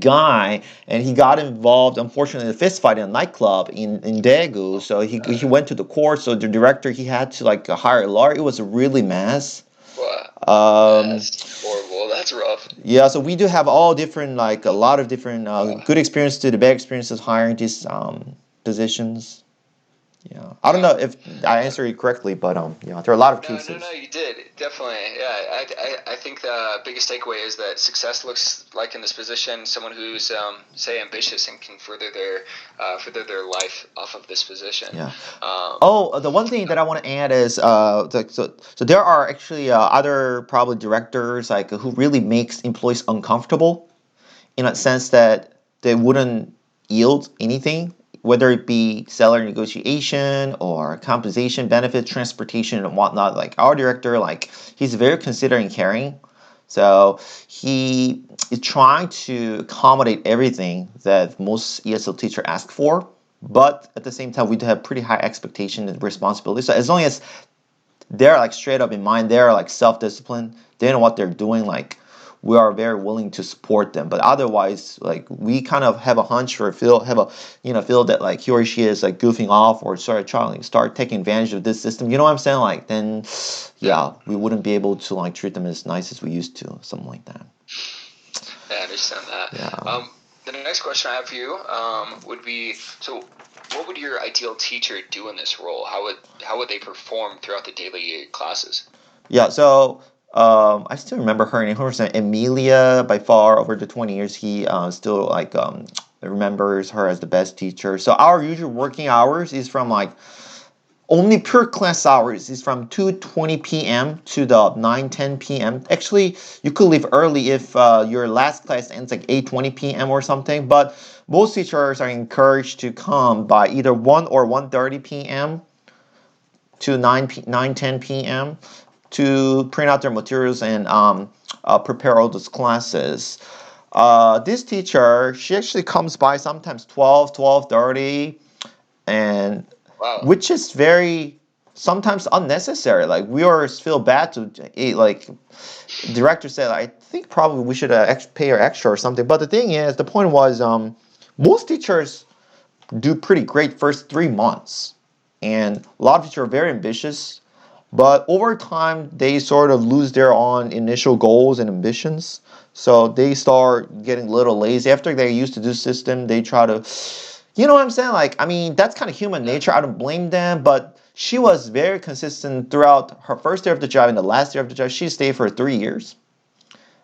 guy, and he got involved, unfortunately, in a fist fight in a nightclub in Daegu. So he went to the court. So the director, he had to like hire a lawyer. It was a really mess. Wow. Um, That's horrible. That's rough. yeah, so we do have all different, like a lot of different good experience to the bad experiences hiring these positions. Yeah, I don't Wow. know if I answered it correctly, but there are a lot of No, cases. you did definitely. Yeah, I think the biggest takeaway is that success looks like in this position someone who's say ambitious and can further their life off of this position. Yeah. Um, Oh, the one thing that I want to add is so there are actually other probably directors like who really makes employees uncomfortable in a sense that they wouldn't yield anything, whether it be salary negotiation or compensation, benefit, transportation, and whatnot. Like our director, like he's very considerate and caring. So he is trying to accommodate everything that most ESL teacher ask for, but at the same time, we do have pretty high expectation and responsibility. So as long as they're like straight up in mind, they're like self-disciplined, they know what they're doing, like we are very willing to support them. But otherwise, like we kind of have a hunch or feel that like he or she is like goofing off or start taking advantage of this system. You know what I'm saying? Like then, yeah, yeah, we wouldn't be able to like treat them as nice as we used to, something like that. I understand that. Yeah. The next question I have for you would be so. What would your ideal teacher do in this role? How would they perform throughout the daily classes? Yeah, so I still remember her name. Her name Emilia. By far, over the 20 years, he still like remembers her as the best teacher. So our usual working hours is from like only pure class hours is from 2:20 p.m. to the 9:10 p.m. Actually, you could leave early if your last class ends like 8:20 p.m. or something. But most teachers are encouraged to come by either 1 or 1:30 p.m. to 9:10 p.m. to print out their materials and prepare all those classes. This teacher, she actually comes by sometimes 12, 12:30, and Wow. which is very sometimes unnecessary. Like we always feel bad to like director said, I think probably we should pay her extra or something. But the thing is, the point was, most teachers do pretty great first 3 months, and a lot of teachers are very ambitious. But over time, they sort of lose their own initial goals and ambitions. So they start getting a little lazy. After they're used to this system, they try to, you know what I'm saying? Like, I mean, that's kind of human nature. I don't blame them, but she was very consistent throughout her first year of the job and the last year of the job. She stayed for 3 years,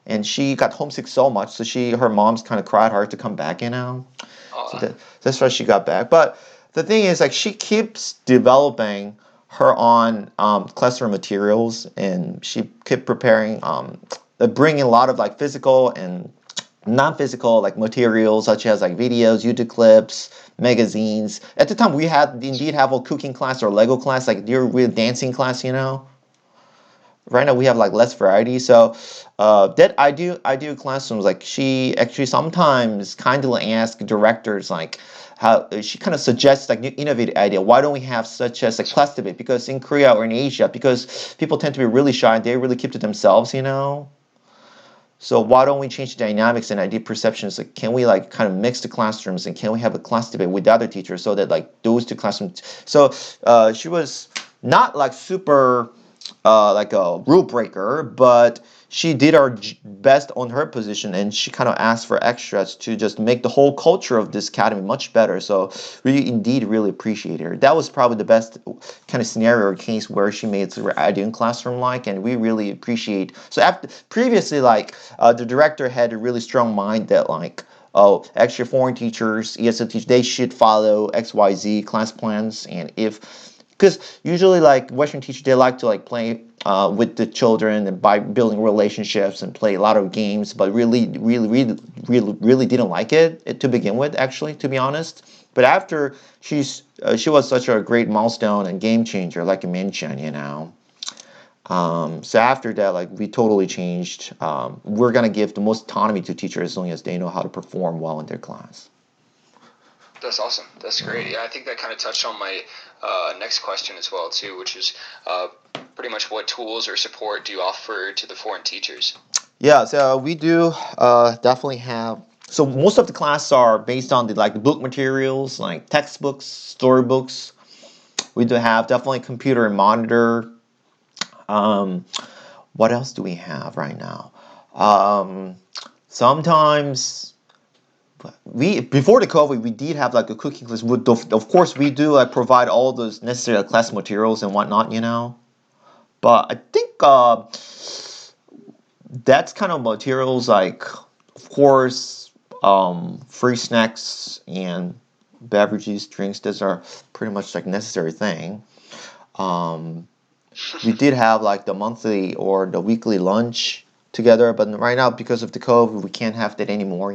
and she got homesick so much, so her mom's kind of cried hard to come back. So that's why she got back. But the thing is, like, she keeps developing her own classroom materials, and she kept preparing, bringing a lot of like physical and non-physical like materials such as like videos, YouTube clips, magazines. At the time, we had indeed have a cooking class or Lego class, like your real dancing class. Right now we have like less variety, so that I do classrooms. Like she actually sometimes kindly ask directors like how she kind of suggests like new innovative idea. Why don't we have such as a class debate? Because in Korea or in Asia, because people tend to be really shy, they really keep to themselves. So why don't we change the dynamics and idea perceptions? Like, can we like kind of mix the classrooms, and can we have a class debate with the other teachers so that like those two classrooms? So she was not like super like a rule breaker, but she did her best on her position, and she kind of asked for extras to just make the whole culture of this academy much better. So we indeed really appreciate her. That was probably the best kind of scenario or case where she made her idea in classroom like, and we really appreciate. So after previously, like the director had a really strong mind that like, oh, extra foreign teachers, ESL teachers, they should follow XYZ class plans, and if because usually like Western teachers they like to like play with the children and by building relationships and play a lot of games, but really didn't like it to begin with, actually, to be honest. But after she was such a great milestone and game changer, like you mentioned. So after that, like we totally changed. We're gonna give the most autonomy to teachers as long as they know how to perform well in their class. That's awesome. That's great. Yeah, I think that kind of touched on my next question as well too, which is pretty much what tools or support do you offer to the foreign teachers? Yeah, so we do definitely have. So most of the classes are based on the like book materials, like textbooks, storybooks. We do have definitely computer and monitor. Um, what else do we have right now? Um, Sometimes we before the COVID, we did have like a cooking class. Of course, we do like provide all those necessary like, class materials and whatnot. But I think that's kind of materials like, of course, free snacks and beverages, drinks. Those are pretty much like necessary thing. Um, we did have like the monthly or the weekly lunch together, but right now because of the COVID, we can't have that anymore.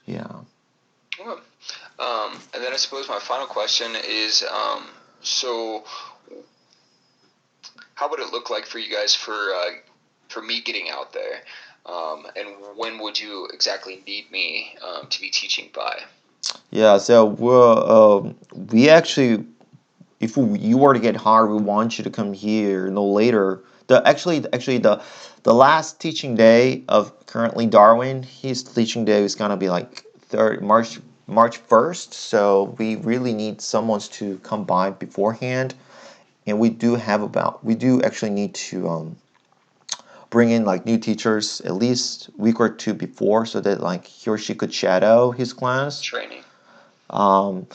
Yeah. Okay. And then I suppose my final question is, so how would it look like for you guys for me getting out there? And when would you exactly need me to be teaching by? Yeah, so we actually, if you were to get hired, we want you to come here no later. The last teaching day of currently Darwin, his teaching day is gonna be like March 1st. So we really need someone to come by beforehand, and we do actually need to bring in like new teachers at least a week or two before, so that like he or she could shadow his class. Training. Um,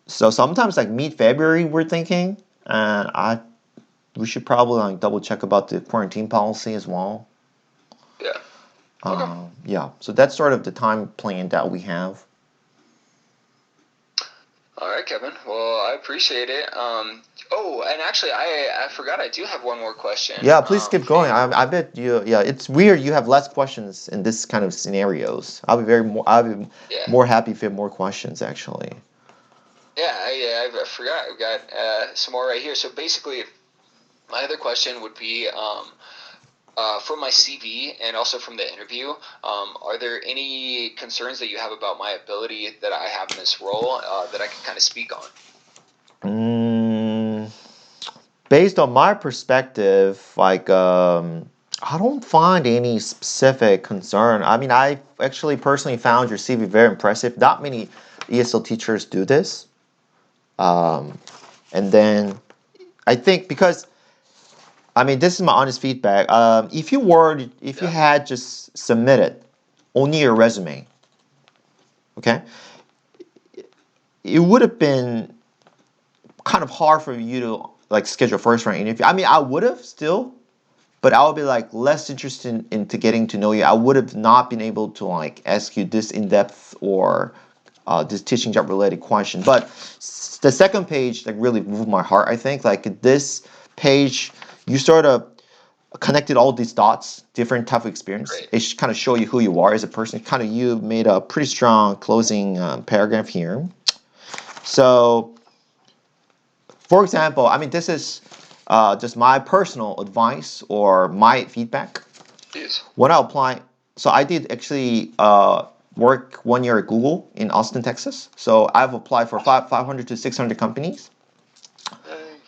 so sometimes like mid February we're thinking, and I we should probably like double check about the quarantine policy as well. Yeah. Okay. Yeah, so that's sort of the time plan that we have. All right, Kevin. Well, I appreciate it. Oh, and actually, I forgot I do have one more question Yeah, please keep for going. you. I bet you. Yeah, it's weird you have less questions in this kind of scenarios. I'll be Yeah. more happy if you have more questions actually. Yeah, I forgot. I've got some more right here. So basically, my other question would be from my CV and also from the interview, are there any concerns that you have about my ability that I have in this role that I can kind of speak on? Mm, based on my perspective, like I don't find any specific concern. I mean, I actually personally found your CV very impressive. Not many ESL teachers do this. Um, and then I think because I mean this is my honest feedback. If you Yeah. had just submitted only your resume, okay, it would have been kind of hard for you to like schedule a first round interview. I mean, I would have still, but I would be like less interested into getting to know you. I would have not been able to like ask you this in depth or this teaching job related question. But the second page like really moved my heart. I think like this page, you sort of connected all these dots, different type of experience. Great. It kind of show you who you are as a person. Kind of you made a pretty strong closing paragraph here. So for example, I mean, this is just my personal advice or my feedback. Please. When I apply, so I did actually work 1 year at Google in Austin, Texas. So I've applied for 500 to 600 companies.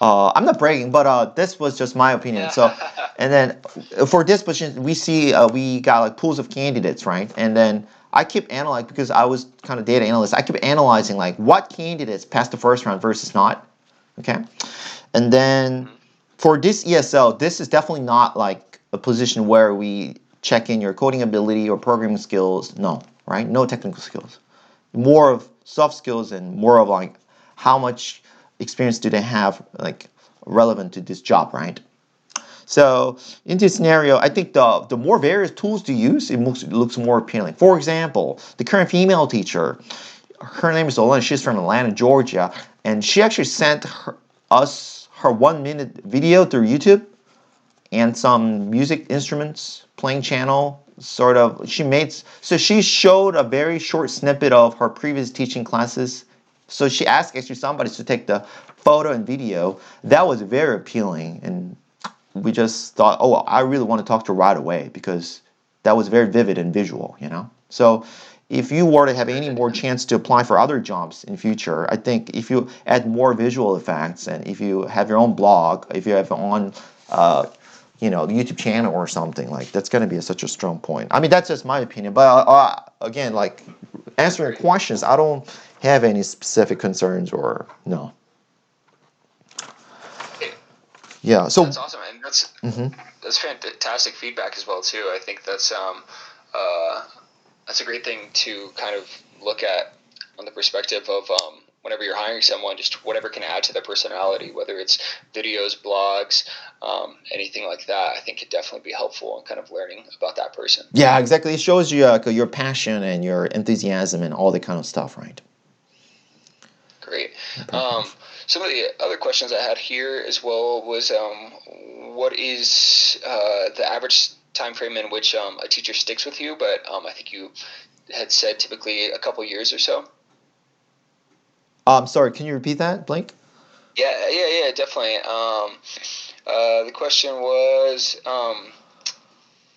I'm not bragging, but this was just my opinion. So, and then for this position, we got like pools of candidates, right? And then I keep analyzing because I was kind of data analyst. I keep analyzing like what candidates passed the first round versus not. Okay, and then for this ESL, this is definitely not like a position where we check in your coding ability or programming skills. No, right? No technical skills. More of soft skills and more of like how much experience do they have like relevant to this job, right? So in this scenario, I think the more various tools to use, it looks more appealing. For example, the current female teacher, her name is Olena. She's from Atlanta, Georgia, and she actually sent us her 1 minute video through YouTube and some music instruments playing channel. Sort of, she showed a very short snippet of her previous teaching classes. So she asked actually somebody to take the photo and video. That was very appealing, and we just thought, oh, I really want to talk to her right away because that was very vivid and visual, you know. So if you were to have any more chance to apply for other jobs in future, I think if you add more visual effects and if you have your own blog, if you have on YouTube channel or something, like that's going to be such a strong point. I mean, that's just my opinion. But again, like answering questions, I don't have any specific concerns or no. Yeah. So That's awesome, and that's fantastic feedback as well too. I think that's a great thing to kind of look at on the perspective of whenever you're hiring someone, just whatever can add to their personality, whether it's videos, blogs, anything like that. I think could definitely be helpful in kind of learning about that person. Yeah, exactly. It shows you your passion and your enthusiasm and all that kind of stuff, right? Great. Some of the other questions I had here as well was what is the average time frame in which a teacher sticks with you? But I think you had said typically a couple years or so. Sorry, can you repeat that, Blake? Yeah, definitely. The question was,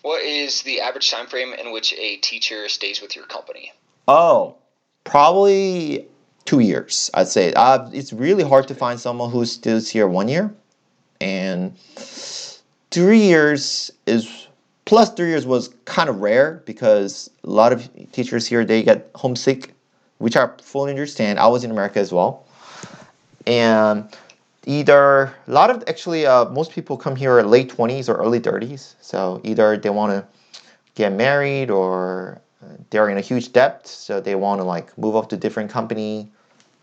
what is the average time frame in which a teacher stays with your company? Oh, probably 2 years, I'd say. It's really hard to find someone who stays here 1 year, and 3 years is plus 3 years was kind of rare because a lot of teachers here they get homesick, which I fully understand. I was in America as well, and either a lot of actually most people come here at late 20s or early 30s. So either they want to get married or they're in a huge debt, so they want to like move up to different company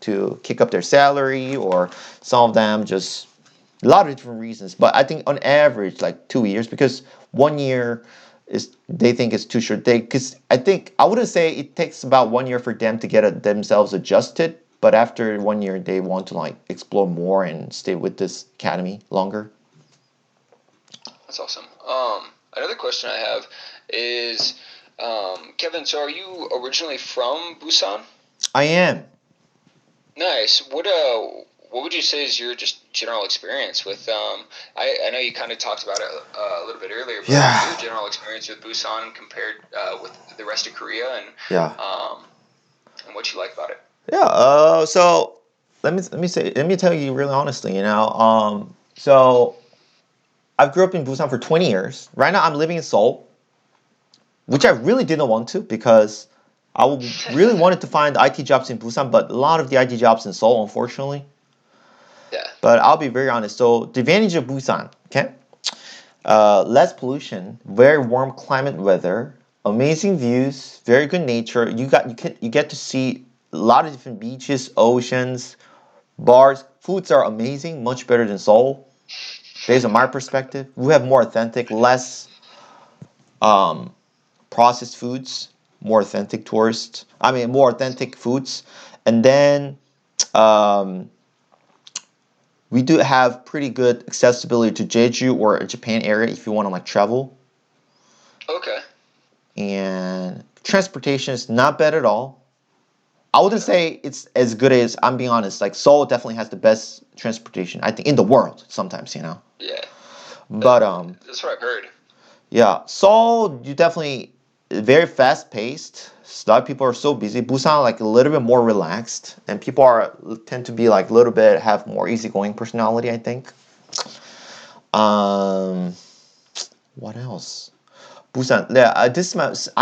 to kick up their salary, or some of them just a lot of different reasons. But I think on average like 2 years because 1 year is they think it's too short. Because I think I wouldn't say it takes about 1 year for them to get themselves adjusted, but after 1 year they want to like explore more and stay with this academy longer. That's awesome. Another question I have is, Kevin, so are you originally from Busan? I am. Nice. What would you say is your just general experience with I know you kind of talked about it a little bit earlier, but Yeah. your general experience with Busan compared with the rest of Korea Yeah. and what you like about it. Yeah. So let me tell you really honestly. So I grew up in Busan for 20 years. Right now, I'm living in Seoul, which I Okay. really didn't want to because really wanted to find IT jobs in Busan, but a lot of the IT jobs in Seoul, unfortunately. Yeah. But I'll be very honest. So the advantage of Busan, okay, less pollution, very warm climate weather, amazing views, very good nature. You get to see a lot of different beaches, oceans, bars. Foods are amazing, much better than Seoul. Based on my perspective, we have more authentic, less um, processed foods, more authentic tourists. I mean, more authentic foods, and then um, we do have pretty good accessibility to Jeju or Japan area if you want to like travel. Okay. And transportation is not bad at all. I wouldn't Okay. say it's as good as I'm being honest. Like Seoul definitely has the best transportation I think in the world. Sometimes. Yeah. That, But that's what I've heard. yeah, Seoul you definitely very fast paced. A lot of people are so busy. Busan like a little bit more relaxed, and people are tend to be like a little bit have more easygoing personality. I think. Um, what else? Busan. Yeah, I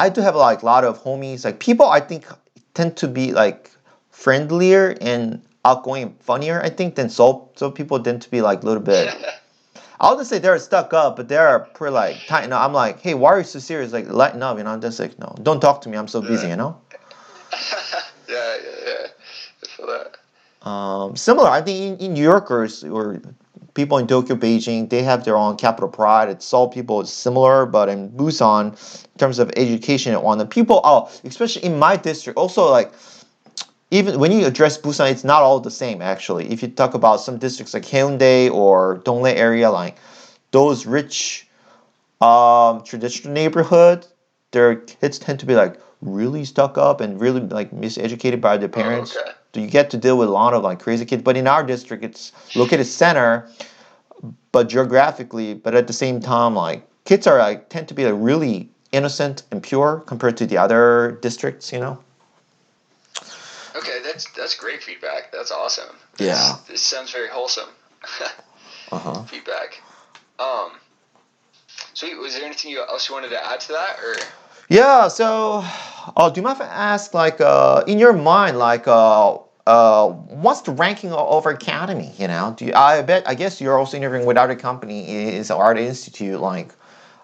do have like a lot of homies. Like people, I think tend to be like friendlier and outgoing, and funnier. I think than Seoul. So people tend to be like a little bit. I wouldn't say they're stuck up, but they're pretty like tight. I'm like, hey, why are you so serious? Like lighten up. I'm just like, no, don't talk to me. I'm so busy. Yeah. Yeah. Yeah. Yeah. I feel that. Similar, I think in New Yorkers or people in Tokyo, Beijing, they have their own capital pride. It's all people it's similar, but in Busan, in terms of education and one, the people, especially in my district, also like even when you address Busan, it's not all the same actually. If you talk about some districts like Haeundae or Dongdae area, like those rich traditional neighborhood, their kids tend to be like really stuck up and really like miseducated by their Oh, parents. okay. So you get to deal with a lot of like crazy kids. But in our district, it's located center, but geographically, but at the same time, like kids are like tend to be like really innocent and pure compared to the other districts. Okay, that's great feedback. That's awesome. Yeah. This sounds very wholesome. Uh huh. Feedback. Um, so was there anything else you wanted to add to that, or? Yeah. So, do you mind if I ask, like, in your mind, like, what's the ranking of Academy? I guess you're also interviewing with other company is Art Institute. Like,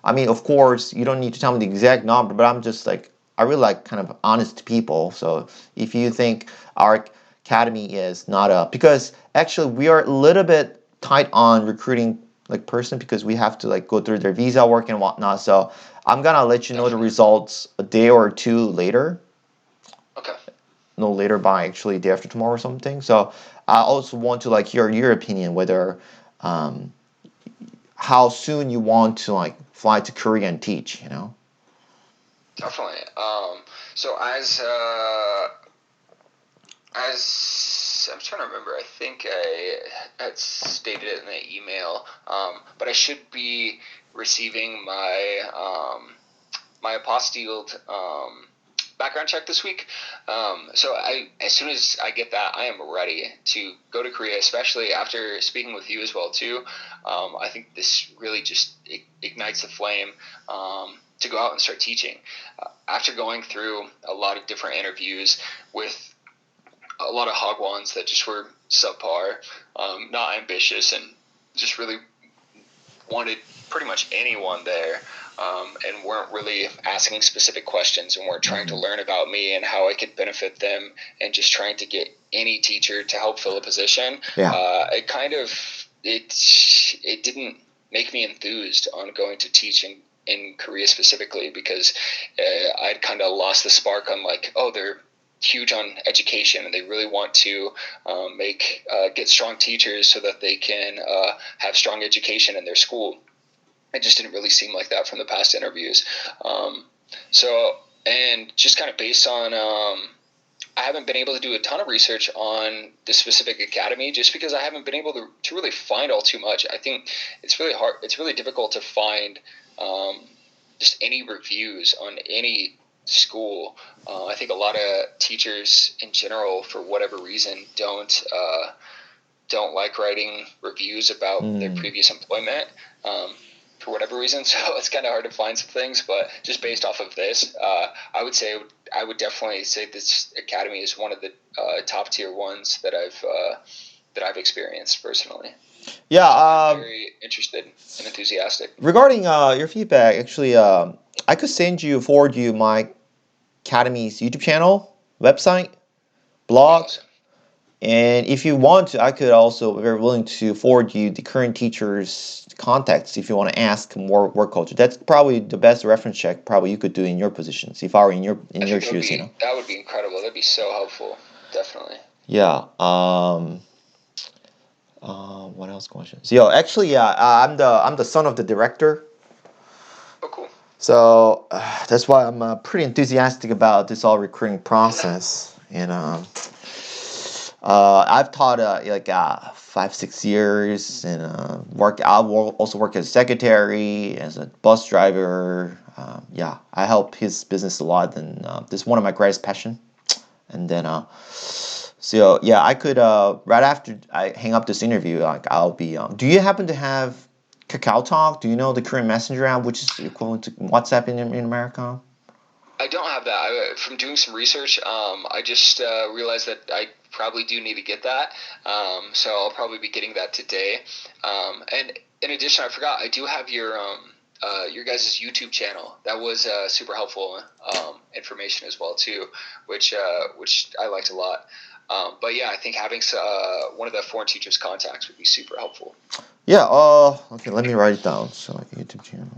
I mean, of course, you don't need to tell me the exact number, but I'm just like, I really like kind of honest people. So if you think our academy is not a, because actually we are a little bit tight on recruiting like person because we have to like go through their visa work and whatnot. So I'm gonna let you know the Definitely. results a day or two later. Okay. No later by actually day after tomorrow or something. So I also want to like hear your opinion whether um, how soon you want to like fly to Korea and teach. Definitely. So as I'm trying to remember, I think I had stated it in the email, but I should be receiving my apostilled background check this week. So as soon as I get that, I am ready to go to Korea, especially after speaking with you as well too. I think this really just ignites the flame to go out and start teaching. After going through a lot of different interviews with a lot of hogwons that just were subpar, not ambitious, and just really wanted pretty much anyone there, and weren't really asking specific questions and weren't trying to Mhm. learn about me and how I could benefit them and just trying to get any teacher to help fill a position. Yeah. It kind of it didn't make me enthused on going to teach in Korea specifically because I'd kind of lost the spark on like, oh, they're huge on education and they really want to get strong teachers so that they can have strong education in their school. It just didn't really seem like that from the past interviews. So, and just kind of based on, I haven't been able to do a ton of research on this specific academy just because I haven't been able to really find all too much. I think it's really hard, it's really difficult to find just any reviews on any school. I think a lot of teachers in general, for whatever reason, don't like writing reviews about their Mm. previous employment. For whatever reason, so it's kind of hard to find some things. But just based off of this, I would definitely say this academy is one of the top tier ones that I've experienced personally. Yeah. So I'm very interested and enthusiastic. Regarding your feedback, actually, I could forward you my academy's YouTube channel, website, That'd be blog, awesome. and if you want to, I could also be very willing to forward you the current teachers' contacts if you want to ask more work culture. That's probably the best reference check probably you could do in your positions if I were in I your think shoes, you know. that would be incredible. That'd be so helpful. Definitely. Yeah. What else questions? Yo, actually, yeah, I'm the son of the director, Oh, cool. so that's why I'm pretty enthusiastic about this all recruiting process. And I've taught 5 6 years, and work. I will also work as a secretary, as a bus driver. Yeah, I help his business a lot, and this is one of my greatest passion. And then so yeah, I could right after I hang up this interview, like I'll be. Do you happen to have Kakao Talk? Do you know the current messenger app, which is equivalent to WhatsApp in America? I don't have that. From doing some research, I just realized that I probably do need to get that. So I'll probably be getting that today. And in addition, I forgot I do have your guys' YouTube channel. That was super helpful information as well too, which I liked a lot. But yeah, I think having one of the foreign teachers' contacts would be super helpful. Yeah. Okay. Let me write it down. So like YouTube channel,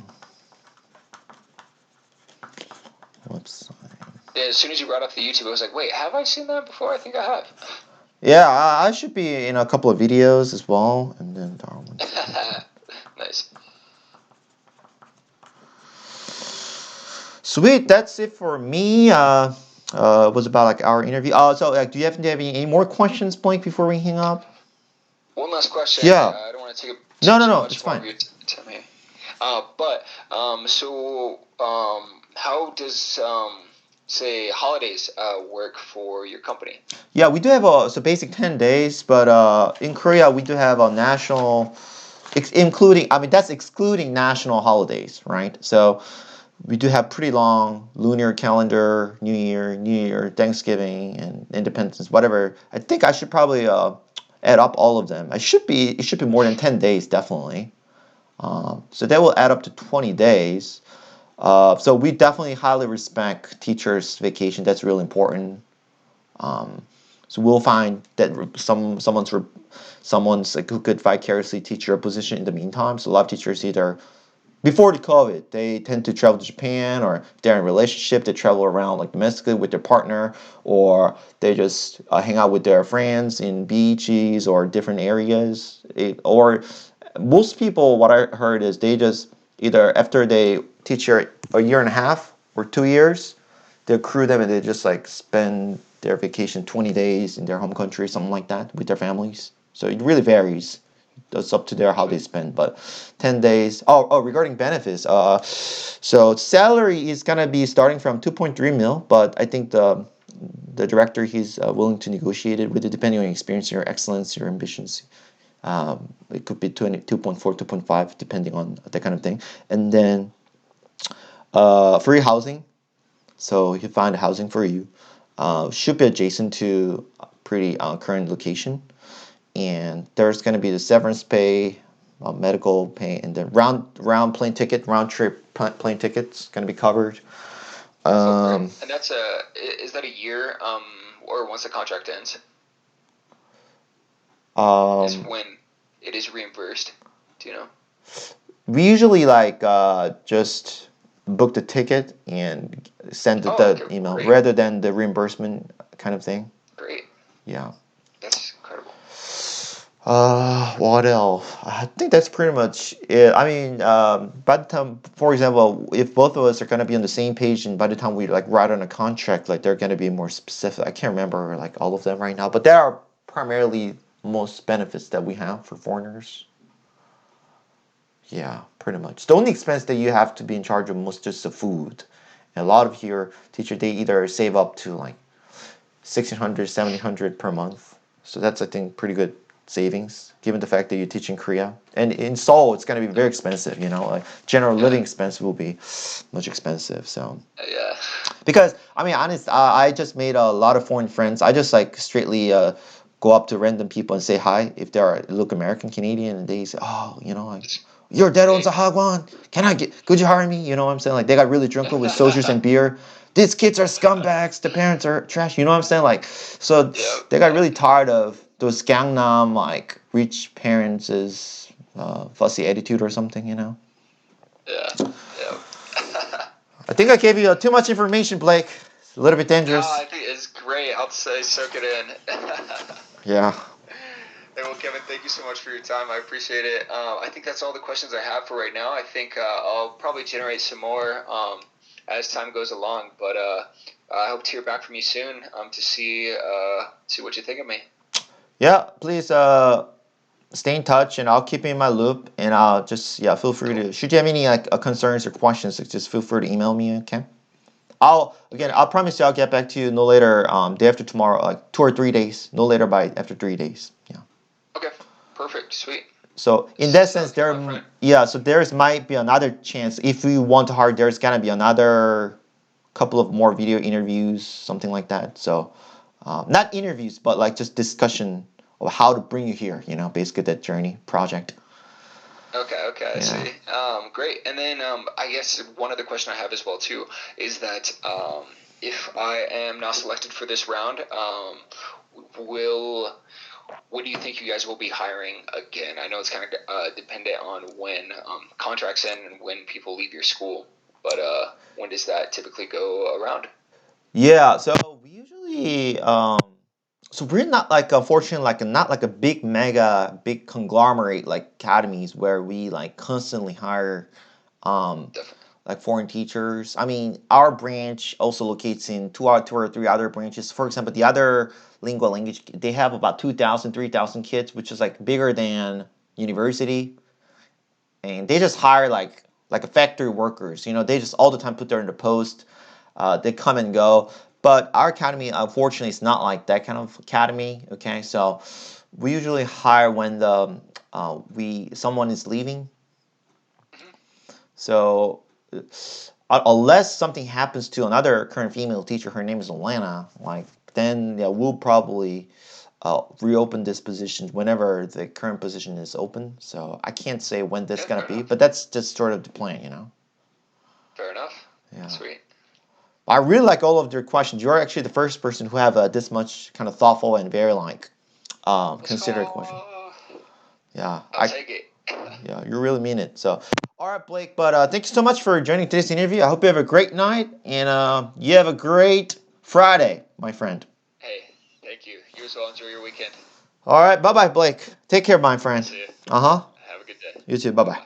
website. As soon as you brought up the YouTube, I was like, wait, have I seen that before? I think I have. Yeah, I should be in a couple of videos as well, and then Darwin. Nice. Sweet, that's it for me. It was about like our interview. So like, do you have any more questions, Blake, before we hang up? One last question. Yeah. I don't want to take up No, no, too no. much It's more fine. of your time here. How does say holidays work for your company? Yeah, we do have so basic 10 days, but in Korea we do have a national, including. I mean that's excluding national holidays, right? So we do have pretty long lunar calendar, New Year, Thanksgiving, and Independence, whatever. I think I should probably add up all of them. It should be more than 10 days, definitely. So that will add up to 20 days. So we definitely highly respect teachers' vacation. That's really important. So we'll find that someone's like who could vicariously teach your position in the meantime. So a lot of teachers either before the COVID, they tend to travel to Japan, or if they're in a relationship, they travel around like domestically with their partner, or they just hang out with their friends in beaches or different areas. Or most people, what I heard is they just either after they teach a year and a half or 2 years, they accrue them and they just like spend their vacation 20 days in their home country, something like that, with their families. So it really varies. It's up to their how they spend, but 10 days. Regarding benefits, so salary is gonna be starting from 2.3 mil, but I think the director he's willing to negotiate it with it depending on your experience, your excellence, your ambitions. It could be 2.4, 2.5, depending on that kind of thing. And then free housing, so he find housing for you. Should be adjacent to a pretty current location, and there's going to be the severance pay, medical pay, and then round trip plane tickets going to be covered. Oh, great! Um, And is that a year or once the contract ends is um, when it is reimbursed? Do you know? we usually like just book the ticket and send Oh, the okay, email great, rather than the reimbursement kind of thing. great. Yeah. That's incredible. What else? I think that's pretty much it. I mean, by the time, for example, if both of us are gonna be on the same page, and by the time we like write on a contract, like they're gonna be more specific. I can't remember like all of them right now, but there are primarily most benefits that we have for foreigners. Yeah, pretty much. The only expense that you have to be in charge of most just the food, And a lot of your teacher, they either save up to like 1,600, 1,700 per month. So that's, I think, pretty good savings given the fact that you teach in Korea. And in Seoul, it's going to be very expensive. Like general living expense will be much expensive. So Yeah. because I mean, honest, I just made a lot of foreign friends. I just like straightly go up to random people and say hi if they are look American Canadian, and they say, oh, like, your dad owns a hagwon. Could you hire me? You know what I'm saying? Like they got really drunk with soju's and beer. These kids are scumbags. The parents are trash. You know what I'm saying? Like, so they got really tired of those Gangnam like rich parents' fussy attitude or something. Yeah. Yeah. I think I gave you too much information, Blake. It's a little bit No, dangerous. I think it's great. I'll say soak it in. Yeah. Hey, well, Kevin, thank you so much for your time. I appreciate it. I think that's all the questions I have for right now. I think I'll probably generate some more as time goes along, but I hope to hear back from you soon to see what you think of me. Yeah, please stay in touch, and I'll keep you in my loop, and I'll just feel free to should you have any like concerns or questions, just feel free to email me. Okay. I'll promise you I'll get back to you no later day after tomorrow, like 2 or 3 days, no later by after 3 days. Yeah. Okay. Perfect. Sweet. So in that sense, Sounds good, my friend. so there's might be another chance if we want to hire. There's gonna be another couple of more video interviews, something like that. So not interviews, but like just discussion of how to bring you here. Basically that journey project. Okay, I Yeah. see. Great. And then I guess one other question I have as well too is that if I am not selected for this round, when do you think you guys will be hiring again? I know it's kind of dependent on when contracts end and when people leave your school, but when does that typically go around? Yeah. So we usually so we're not like unfortunately like not like a big conglomerate like academies where we like constantly hire um Definitely. like foreign teachers. I mean, our branch also locates in two or three other branches. For example, the other lingua language, they have about 2,000, 3,000 kids, which is like bigger than university. And they just hire like a factory workers. They just all the time put there in the post. They come and go. But our academy, unfortunately, is not like that kind of academy. Okay, so we usually hire when the we someone is leaving. So unless something happens to another current female teacher, her name is Alana, like then we'll probably reopen this position whenever the current position is open. So I can't say when this Yeah, is gonna fair be, enough. but that's just sort of the plan. Fair enough. Yeah. Sweet. I really like all of your questions. You're actually the first person who have this much kind of thoughtful and very like Let's considered question. go. Yeah, I'll take it. yeah, you really mean it. So, all right, Blake. But thank you so much for joining today's interview. I hope you have a great night and you have a great Friday, my friend. Hey, thank you. You as well. Enjoy your weekend. All right, bye bye, Blake. Take care, my friend. See you. Uh huh. Have a good day. You too. Bye bye. Bye.